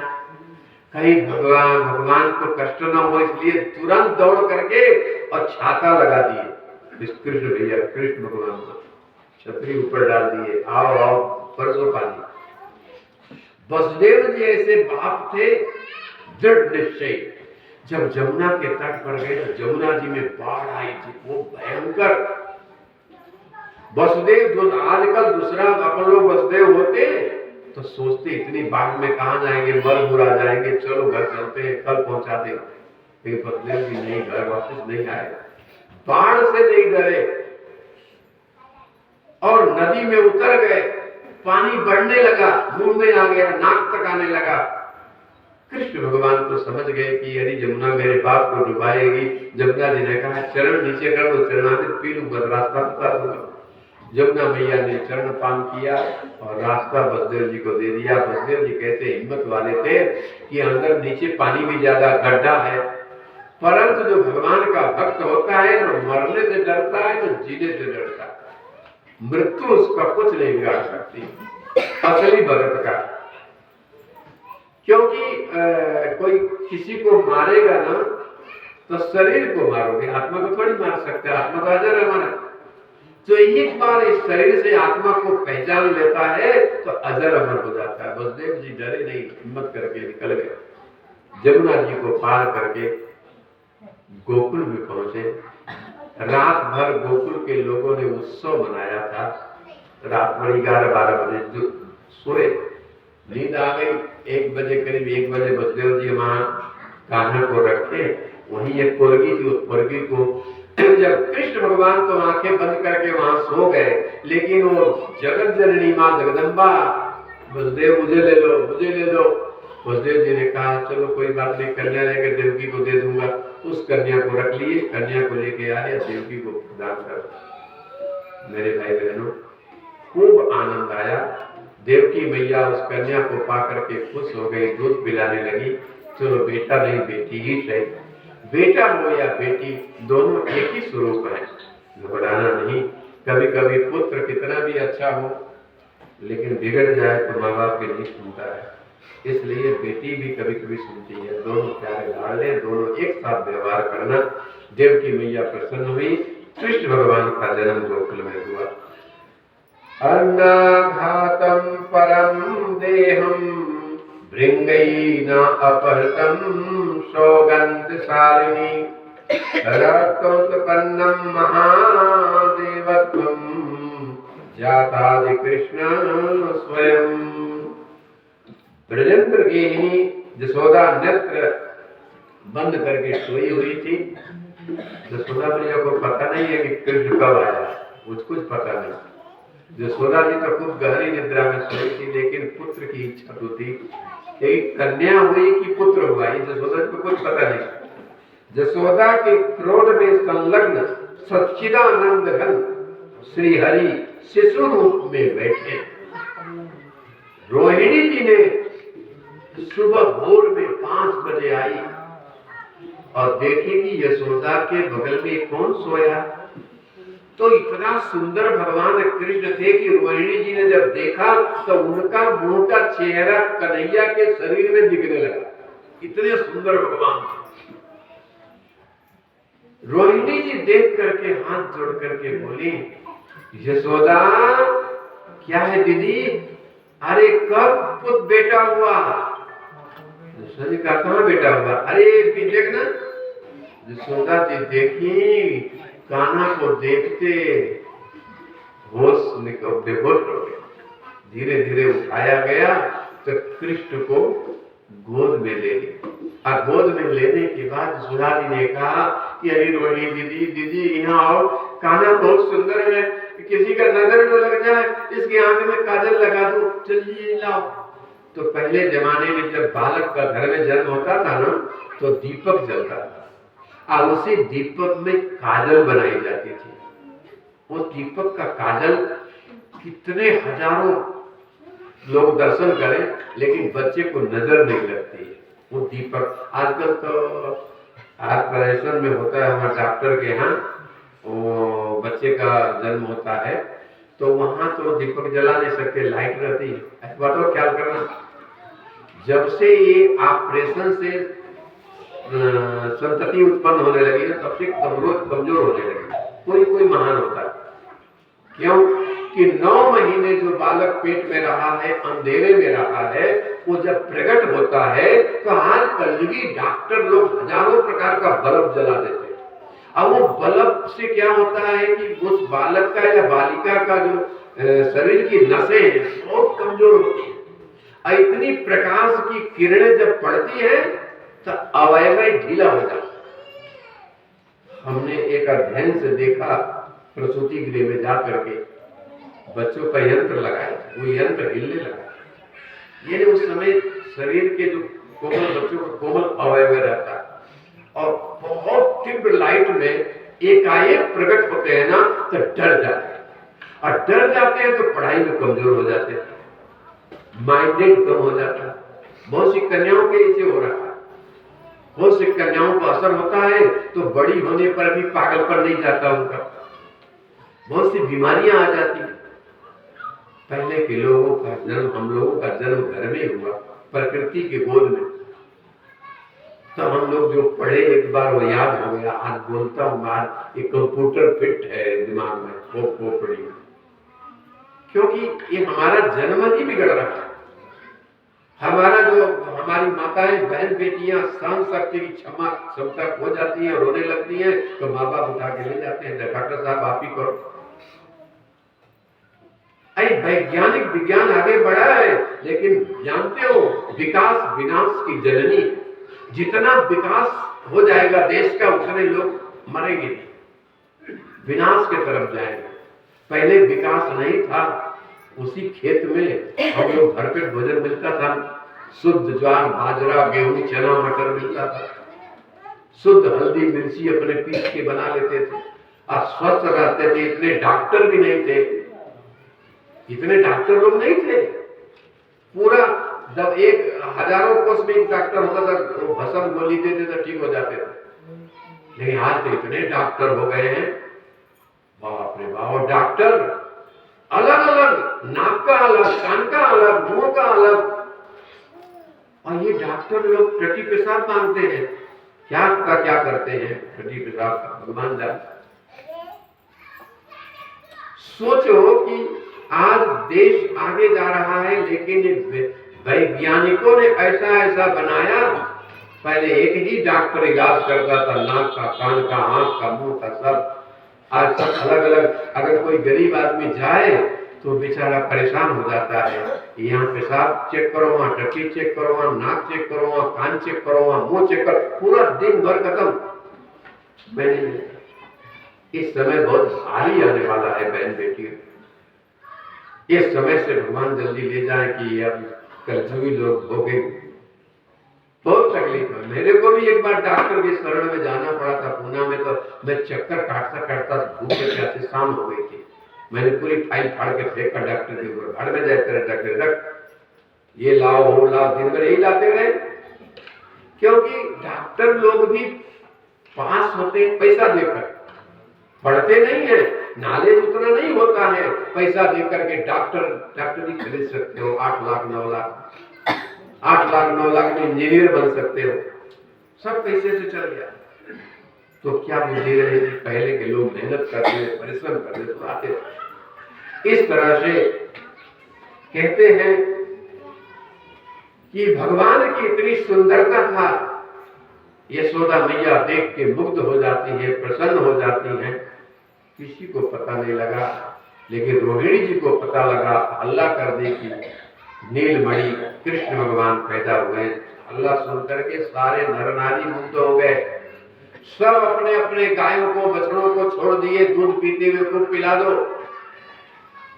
कहीं भगवान को कष्ट न हो, इसलिए तुरंत दौड़ करके और छाता लगा दिए। कृष्ण भैया, कृष्ण भगवान छतरी ऊपर डाल दिए, आओ आओ परसों पानी। वसुदेव जी ऐसे बाप थे, दृढ़ निश्चय। जब जमुना के तट पर गए तो जमुना जी में बाढ़ आई थी, वो भयंकर। वसुदेव, आजकल दूसरा अपन लोग वसुदेव होते तो सोचते इतनी बाढ़ में कहां जाएंगे, मर बुरा जाएंगे, चलो घर चलते हैं, कल पहुंचा देंगे। लेकिन वसुदेव जी नहीं, घर वापस नहीं आए, बाढ़ से नहीं डरे और नदी में उतर गए। पानी बढ़ने लगा, मुंह में आ गया, नाक तक आने लगा। कृष्ण भगवान तो समझ गए कि यदि जमुना मेरे बाप को डुबाएगी। जमुना जी ने कहा, चरण नीचे कर दो, चरणामृत पी लूंगा, रास्ता बता दूंगा। जमुना मैया ने चरण पान किया और रास्ता बसदेव जी को दे दिया। बसदेव जी कैसे हिम्मत वाले थे कि अंदर नीचे पानी भी ज्यादा गड्ढा है, परंतु जो भगवान का भक्त होता है न मरने से डरता है न जीने से डरता है। मृत्यु उसका कुछ नहीं बिगाड़ सकती असली भगत का। क्योंकि कोई किसी को मारेगा ना तो शरीर को मारोगे, आत्मा को थोड़ी मार सकते। आत्मा तो अजर है हमारा। जो एक बार इस शरीर से आत्मा को पहचान लेता है तो अजर अमर हो जाता है। बसदेव जी डरे नहीं, हिम्मत करके निकल गए। जमुना जी को पार करके गोकुल में पहुंचे। रात भर गोकुल के लोगों ने उत्सव मनाया था। रात भर 11-12 बजे सोए, नींद आ गई। 1 बजे करीब 1 बजे बसदेव जी वहां कान्हा को रखे। वहीं एक पोरगी थी, उस पोरगी को जब कृष्ण भगवान तो आंखें बंद करके वहां सो गए, लेकिन वो जगत जननी मां जगदम्बा बसदेव मुझे ले लो, मुझे ले लो। बसदेव जी ने कहा चलो कोई बात नहीं, कन्या लेकर देवकी को दे दूंगा। उस कन्या को रख लिए, कन्या को लेके आए, देवकी को प्रदान कर। मेरे भाई बहनों, खूब आनंद आया। देवकी मैया उस कन्या को पा करके खुश हो गई, दूध पिलाने लगी। चलो बेटा नहीं बेटी ही सही, बेटा हो या बेटी दोनों एक ही स्वरूप है, घबराना नहीं। कभी कभी पुत्र कितना भी अच्छा हो लेकिन बिगड़ जाए तो माँ बाप की नहीं सुनता है, इसलिए बेटी भी कभी कभी सुनती है। दोनों प्यारे लाडले, दोनों एक साथ व्यवहार करना। देवकी मैया प्रसन्न हुई। कृष्ण भगवान का जन्म गोकुल में हुआ। अन्नाघातम परम देहम भृंगैः न अपहृतं सौगन्धशालिनी रक्तोत्पन्नं महादेवत्वं जातादि कृष्ण स्वयं। ब्रजेंद्र की ही जसोदा नेत्र बंद करके सोई हुई थी। जसोदा मैया को पता नहीं है कि कृष्ण कब आया, कुछ पता नहीं। जसोदा जी तो खूब गहरी निद्रा में सोई थी, लेकिन पुत्र की इच्छा तो थी कि कन्या हुई कि पुत्र हुआ, जसोदा को कुछ पता नहीं। जसोदा के क्रोध में संलग्न सच्चिदानंद घन श्री हरि शिशु रूप में बैठे। रोहिणी जी ने सुबह भोर में 5 बजे आई और देखी कि यशोदा के बगल में कौन सोया। तो इतना सुंदर भगवान कृष्ण थे कि रोहिणी जी ने जब देखा तो उनका मुंह का चेहरा कन्हैया के शरीर में दिखने लगा। इतने सुंदर भगवान थे। रोहिणी जी देख करके हाथ जोड़ करके बोली, यशोदा क्या है दीदी, अरे कब पुत्र बेटा हुआ? यशोदा जी का कहाँ बेटा हुआ? अरे देखना। यशोदा जी देखी, कान्हा को देखते होश निकल बेहोश हो गया। धीरे धीरे उठाया गया तो कृष्ण को गोद में ले लिया। और गोद में लेने के बाद यशोदा जी ने कहा कि अरे रोहिणी दीदी, दीदी यहाँ आओ, कान्हा बहुत सुंदर है, किसी का नजर न लग जाए, इसकी आंख में काजल लगा दो, चलिए लाओ। तो पहले जमाने में जब बालक का घर में जन्म होता था ना तो दीपक जलता था और उसी दीपक में काजल बनाई जाती थी। वो दीपक का काजल कितने हजारों लोग दर्शन करें लेकिन बच्चे को नजर नहीं लगती है वो दीपक। आजकल तो ऑपरेशन में होता है, हमारे डॉक्टर के यहाँ वो बच्चे का जन्म होता है तो वहां तो दीपक जला नहीं सकते, लाइट रहती है। इस बात को ख्याल करना। जब से ये ऑपरेशन से संतति उत्पन्न होने लगी है तब से कमजोर होने लगी। कोई महान होता है। क्यों कि 9 महीने जो बालक पेट में रहा है, अंधेरे में रहा है, वो जब प्रकट होता है तो आज कलयुगी डॉक्टर लोग हजारों प्रकार का बल्ब जला देते हैं। अब वो बल्ब से क्या होता है कि उस बालक का या बालिका का जो शरीर की नसें हैं बहुत कमजोर होती है। इतनी प्रकाश की किरणें जब पड़ती है तो अवयव ढीला हो जाता। हमने एक अध्ययन से देखा, प्रसूति गृह में जा करके बच्चों का यंत्र लगाया, वो यंत्र हिलने लगा। ये उस समय शरीर के जो कोमल बच्चों का कोमल अवयव रहता है और बहुत तीव्र लाइट में एकाएक प्रकट होते हैं ना तो डर जाते हैं। और डर जाते हैं तो पढ़ाई में कमजोर हो जाते हैं, माइंडेड कम हो जाता है। बहुत सी कन्याओं के इसे हो रहा है, बहुत सी कन्याओं को असर होता है तो बड़ी होने पर भी पागलपन नहीं जाता उनका, बहुत सी बीमारियां आ जाती हैं। पहले के लोगों का जन्म, हम लोगों का जन्म घर में हुआ, प्रकृति के गोद में, तो हम लोग जो पढ़े एक बार वो याद हो गया। आज बोलता हूँ, आज एक कंप्यूटर फिट है दिमाग में, वो खोपड़ी में, क्योंकि ये हमारा जन्म ही बिगड़ रहा है। हमारा जो हमारी माताएं बहन बेटियां सहन शक्ति की क्षमता खो जाती है, रोने लगती हैं, तो माँ बाप उठा के ले जाते हैं, डॉक्टर साहब आप ही करो। वैज्ञानिक विज्ञान आगे बढ़ा है, लेकिन जानते हो विकास विनाश की जननी, जितना विकास हो जाएगा देश का उतने लोग मरेंगे, विनाश की तरफ जाएंगे। पहले विकास नहीं था, उसी खेत में हम लोग घर पे भोजन मिलता था, शुद्ध ज्वार बाजरा गेहूं चना मटर मिलता था, शुद्ध हल्दी मिर्ची अपने पीस के बना लेते थे और स्वस्थ रहते थे। इतने डॉक्टर भी नहीं थे, इतने डॉक्टर लोग नहीं थे। पूरा जब एक हजारों कोस में एक डॉक्टर होता था, तो भसम गोली देते थे, ठीक हो जाते थे। लेकिन आज तो इतने डॉक्टर हो गए हैं, बाप रे बाप। डॉक्टर अलग अलग, नाक का अलग, कान का अलग, मुंह का अलग, और ये डॉक्टर लोग टट्टी पेशाब मांगते हैं। क्या करते हैं टट्टी पेशाब का, भगवान जाने। सोचो कि आज देश आगे जा रहा है, लेकिन वैज्ञानिकों ने ऐसा ऐसा बनाया। पहले एक ही डॉक्टर इलाज करता था, नाक का, कान का, आंख का, मुंह का, सब। आज सब अलग अलग। अगर कोई गरीब आदमी जाए तो बेचारा परेशान हो जाता है, यहाँ पेशाब चेक करो, वहाँ टट्टी चेक करो, वहाँ नाक चेक करो, वहाँ कान चेक करो, वहाँ मुंह चेक करो, पूरा दिन भर खत्म। मैंने इस समय बहुत भारी आने वाला है बहन बेटियों, इस समय से भगवान जल्दी ले जाए कि अब कलजुगी लोग हो गए। बहुत तकलीफ है। मेरे को भी एक बार डॉक्टर के शरण में जाना पड़ा था पूना में, तो मैं चक्कर काटता काटता भूख के प्यासे शाम हो गई थी। मैंने पूरी फाइल फाड़ के फेंका डॉक्टर के ऊपर, घर में जाकर डॉक्टर रख, ये लाओ वो लाओ, दिन भर यही लाते रहे। क्योंकि डॉक्टर लोग भी पास होते पैसा देकर, पढ़ते नहीं है, नॉलेज उतना नहीं होता है। पैसा देकर के डॉक्टरी खरीद सकते हो, 8 लाख 9 लाख, 8 लाख 9 लाख में इंजीनियर बन सकते हो, सब पैसे से चल गया। तो क्या बुद्धि रहे, पहले के लोग मेहनत करते, परिश्रम करते तो आते। इस तरह से कहते हैं कि भगवान की इतनी सुंदरता था, यशोदा मैया देख के मुग्ध हो जाती है, प्रसन्न हो जाती है। किसी को पता नहीं लगा, लेकिन रोहिणी जी को पता लगा। हल्ला कर दी कि नीलमणि कृष्ण भगवान पैदा हुए। हल्ला सुनकर के सारे नर नारी मुग्ध हो गए, सब अपने अपने गायों को बछड़ों को छोड़ दिए, दूध पीते हुए को पिला दो।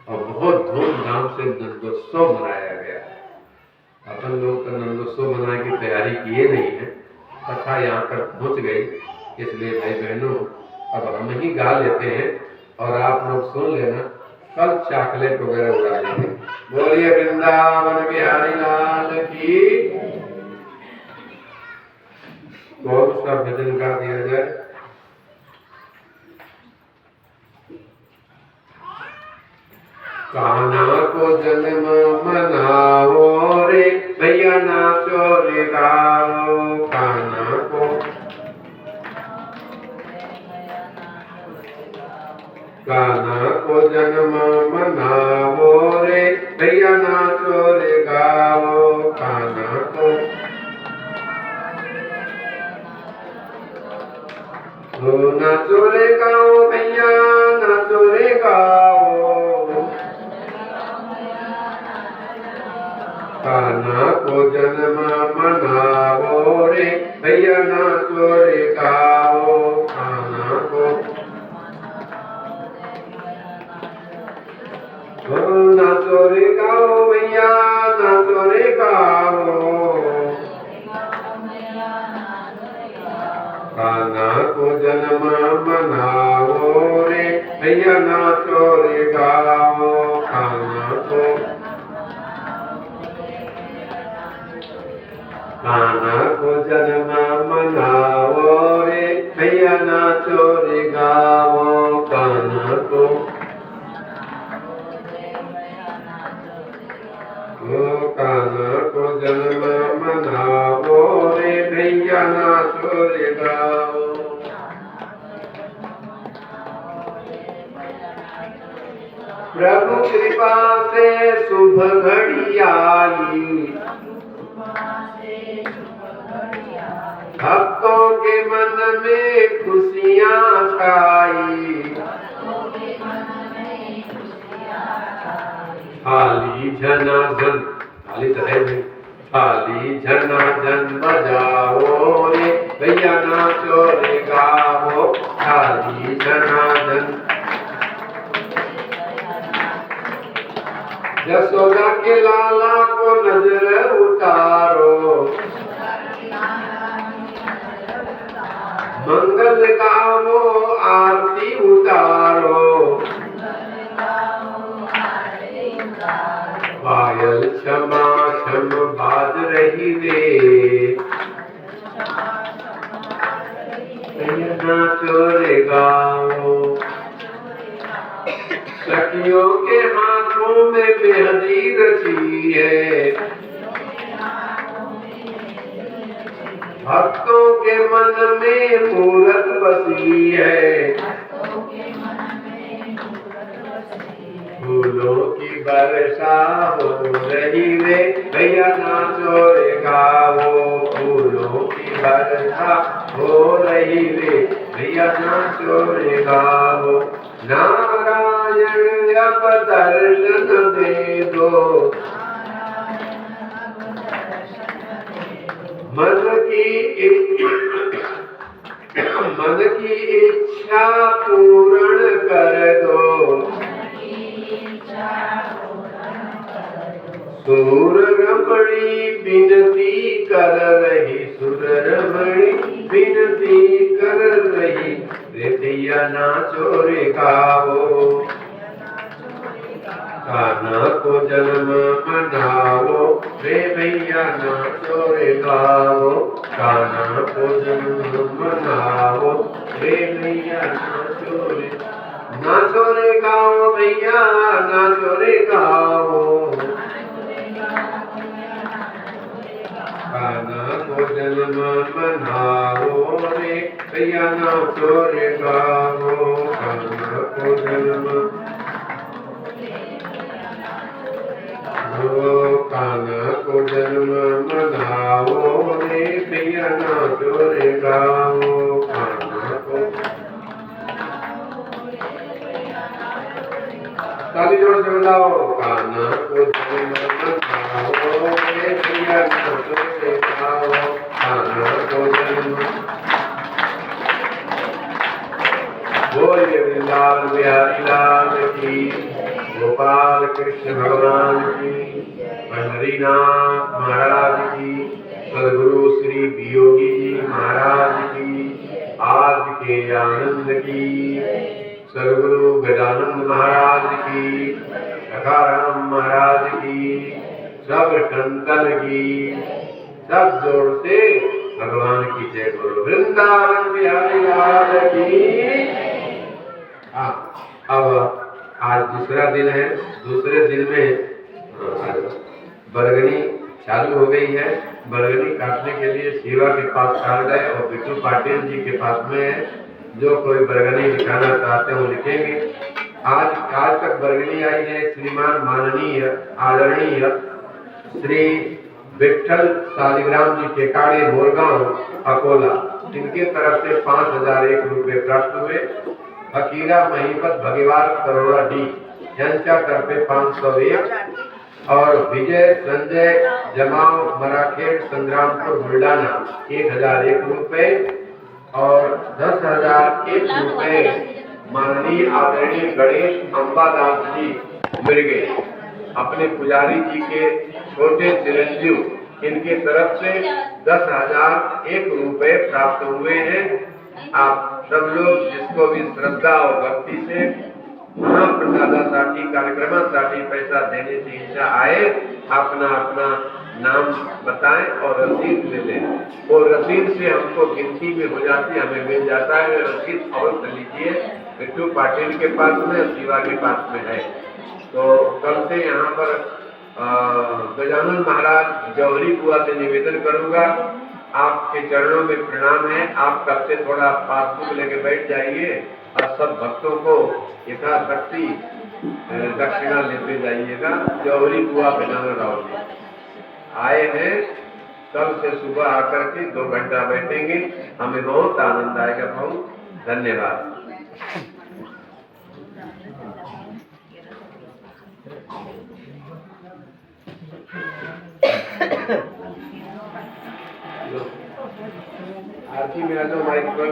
और बहुत धूमधाम से नंदोत्सव मनाया गया। अपन लोग तो नंदोत्सव मनाने की तैयारी किए नहीं है, कथा यहाँ पर पहुंच गई, इसलिए भाई बहनों अब हम ही गा लेते हैं और आप लोग सुन लेना, कल चॉकलेट वगैरह उड़ा लेंगे। बोलिए वृंदावन बिहारी लाल की। कौन सा भजन गा दिया जाए? कान्हा को जन्म मनाओ रे भैया, नाचो रे गाओ। कान्हा को जन्म मनाओ रे भैया, नाचो रे गाओ। कान्हा को नाचो रे गाओ भैया, नाचो रे गाओ। कान्हा को जन्म मनाओ रे भैया, नाचो रे गाओ। कान्हा को नाचो रे गाओ भैया, नाचो रे गाओ। कान्हा को जन्म मनाओ रे भैया नाचो रे गाओ। कान्हा को जन्म मनाओ रे भैया नाचो रे गाओ। कान्हा को जन्म मनाओ रे भैया नाचो रे गाओ। प्रभु कृपा से शुभ घड़ी आई, भक्तों के मन में खुशियाँ छाई। थाली झनाझन, थाली तो है नहीं, थाली झनाझन बजाओ रे भैया नाचो रे गाओ। थाली झनाझन। यशोदा के लाला को नजर उतारो, मंगल गाओ आरती उतारो। पायल क्षमा क्षम बाज रही रे नाचो रे गाओ। सखियों के हाथों में मेहंदी रची है, भक्तों के मन में मूरत बसी है। फूलों की वर्षा हो रही रे भैया नाचो रे गाओ। फूलों की वर्षा हो रही रे भैया नाचो रे गाओ। नारायण अब दर्शन दे दो, मन की इच्छा पूर्ण कर दो। सुर रमणी विनती कर रही, सुर रमणी विनती कर रही रे भैया नाचो रे गाओ। कान्हा को जन्म मनाओ रे भैया नाचो रे गाओ। कान्हा को जन्म मनाओ रे भैया नाचो रे गाओ। भैया नाचो रे गाओ। कान्हा को जन्म मनाओ रे भैया नाचो रे गाओ। कान्हा को जन्म कान्हा को जन्म मनाओ रे भैया नाचो रे गाओ। कान्हा को ताली जोर से बजाओ। कान्हा को जन्म मनाओ रे भैया नाचो रे गाओ। कान्हा को जन्म। बोलिए वृंदावन बिहारी लाल की, गोपाल कृष्ण भगवान की, पंढरीनाथ महाराज की, सदगुरु श्री वियोगी जी महाराज की, आज के आनंद की, सदगुरु गजानंद महाराज की, सखाराम महाराज की, सब संतन की, सब जोर से भगवान की जय बोलो। वृंदावन बिहारी लाल की। अब आज दूसरा दिन है। दूसरे दिन में बरगनी चालू हो गई है। बरगनी काटने के लिए शिवा के पास चल गए और बिट्टू पाटिल जी के पास में है। जो कोई बरगनी लिखाना चाहते हैं वो लिखेंगे। आज तक बरगनी आई है श्रीमान माननीय आदरणीय श्री विठल शालिग्राम जी टेकाड़े मोरगांव अकोला, इनके तरफ से 5001 रुपये प्राप्त हुए। फकीरा महिपत भगवान करोड़ा डी यांच्या तर्फे 501 और विजय संजय जमाव मराखेड़ संग्रामपुर बुलढाणा 1001 रुपये और 10,001 रुपये माननीय आदरणीय गणेश अंबादास जी मिर्गे अपने पुजारी जी के छोटे चिरंजीव, इनके तरफ से 10,001 रुपये प्राप्त हुए हैं। आप सब लोग जिसको भी श्रद्धा और भक्ति से महाप्रसादासाठी कार्यक्रमासाठी पैसा देने की इच्छा आए, अपना अपना नाम बताएं और रसीद ले लें। वो रसीद से हमको गिनती में हो जाती, हमें मिल जाता है। रसीद अवश्य लीजिए, बिट्टू पाटिल के पास में, शिवा के पास में है। तो कल से यहाँ पर गजानन महाराज जौहरी बुआ से निवेदन करूंगा, आपके चरणों में प्रणाम है। आप कल से थोड़ा पासबुक लेके बैठ जाइए और सब भक्तों को यथाशक्ति दक्षिणा लेते जाइएगा। जौहरी बुआ गजानन राव जी आए हैं, कल से सुबह आकर के 2 घंटा बैठेंगे, हमें बहुत आनंद आएगा। बहुत धन्यवाद। आरती में आ जाओ माइक पर।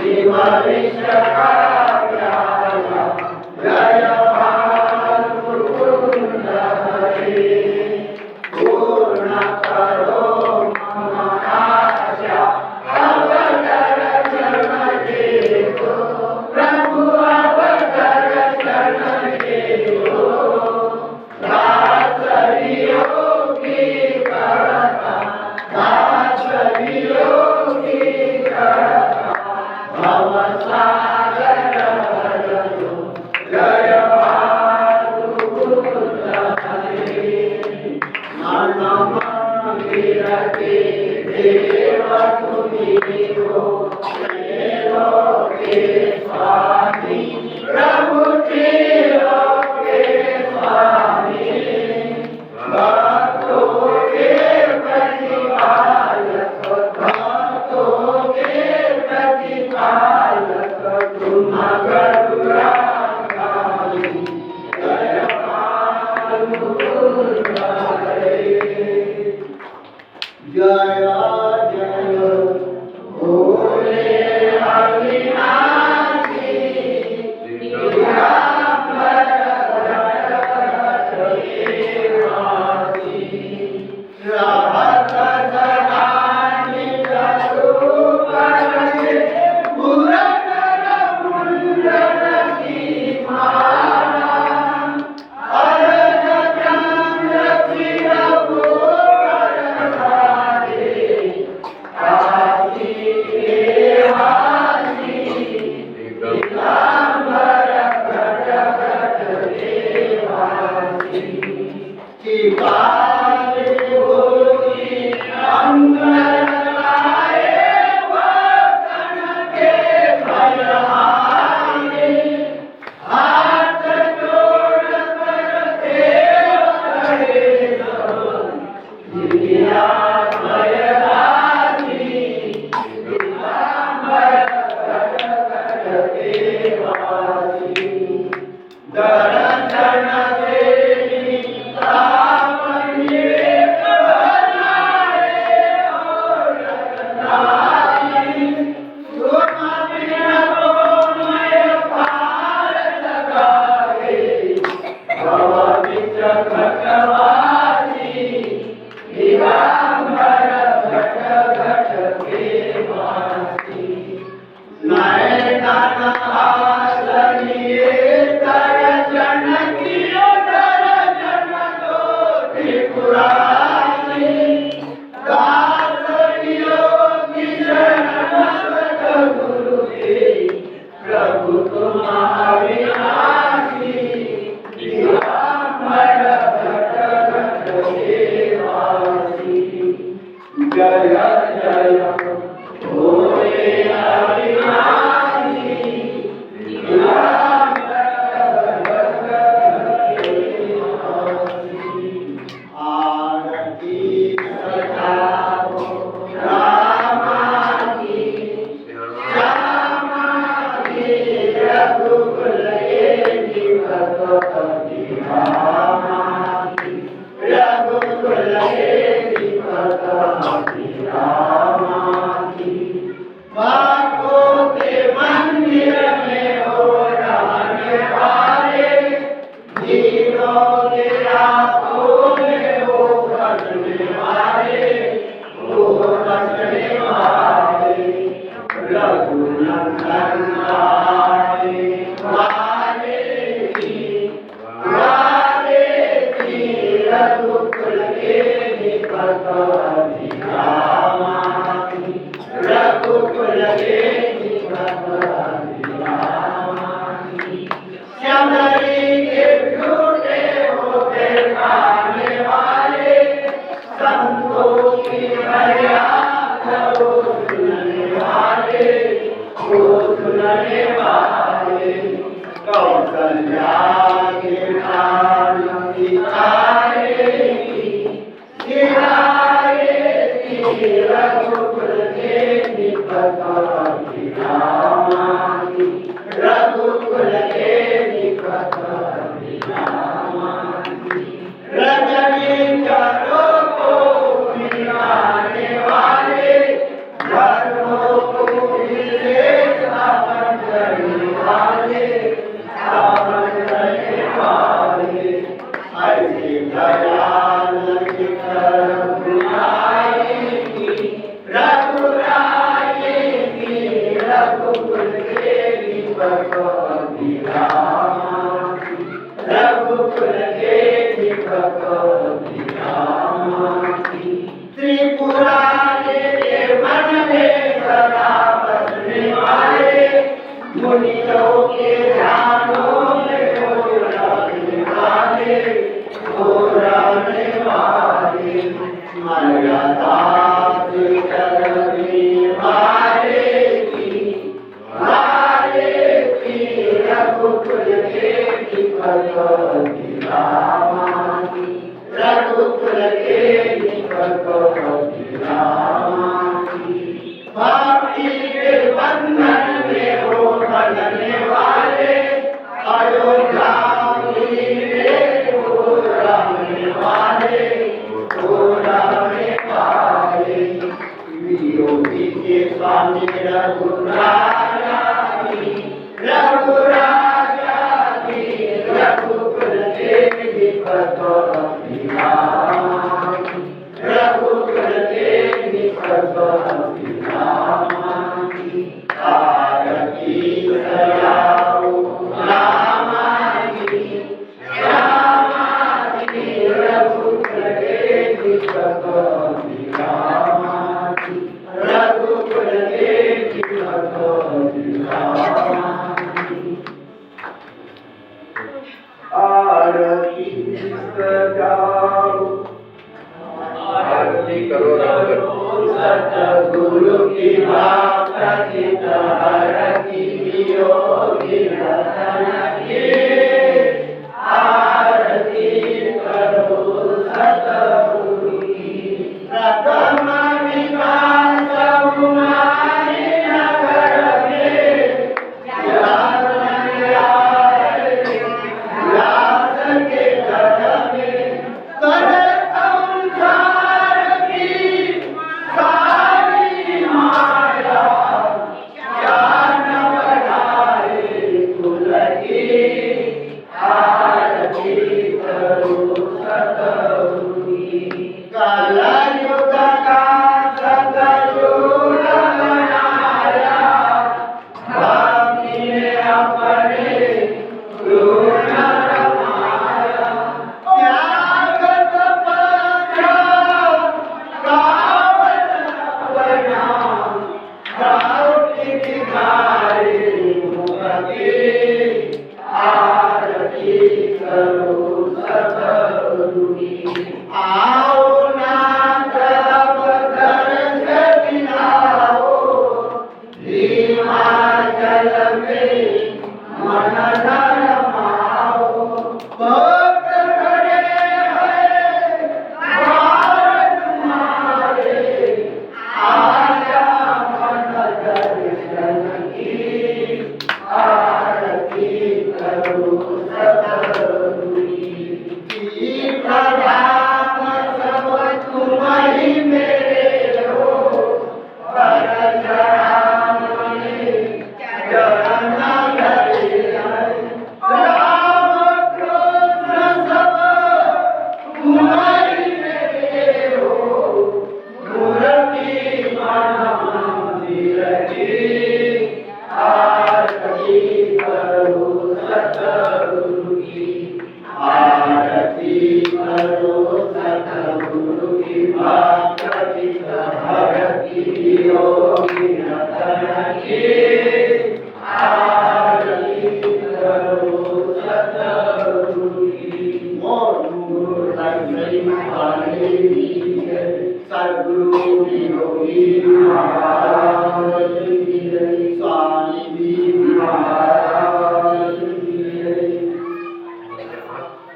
Shiva Vishnu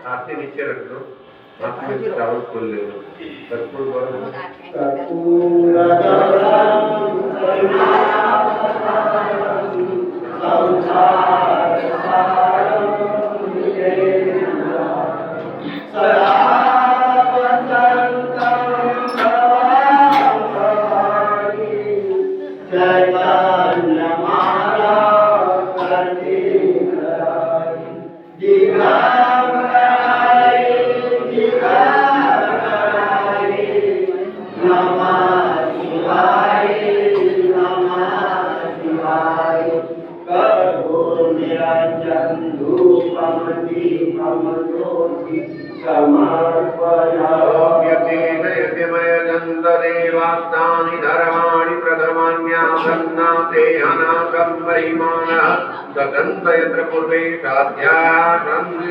हाथ से नीचे रख दो, हाथ में चावल खोल ले लो, कर्पूर बोलो। देवास्तानि धर्माणि प्रथमान्यासन्नाते अनाकं परिमाणः सदन्तयत्र पूर्वे साध्यासंदेवाः।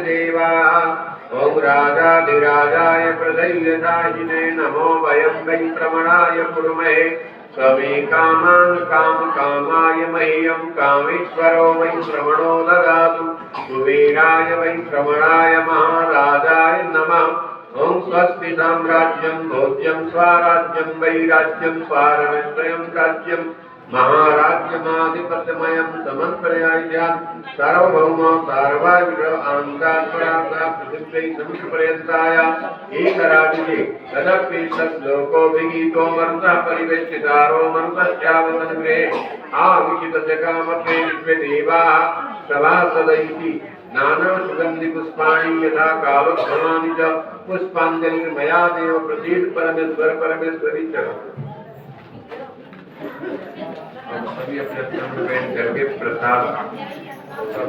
ॐ राजाधिराजाय प्रदय्यदायिने नमो वयं वै श्रमणाय कुर्महे समे कामान् कामकामाय मह्यं कामेश्वरो वै श्रमणो ददातु कुबेराय वै श्रमणाय महाराजाय नमः। ओम स्वस्ति साम्राज्यं भोज्यं स्वराज्यं वैराज्यं स्वारमेश्वरं राज्यं महाराज्यमाधिपत्यमयं समन्त्रयाज्ञात् सार्वभौम सार्वाविद आन्तात्मराता पृथिव्यै समुपर्यन्ताय एकराज्ये तदपि तद्लोको विगीतो मर्तः परिवेष्टितारो मर्तश्चावतन्ग्रे आविशितस्य कामत्वे विश्वदेवाः सभासदैति नाना सुगंधि पुष्पाणि यथा कालोत्सवानि च पुष्पांजलिर्मया देव प्रसीद परमेश्वर परमेश्वरी च। हम सभी अपने अपने बैठ करके प्रसाद सब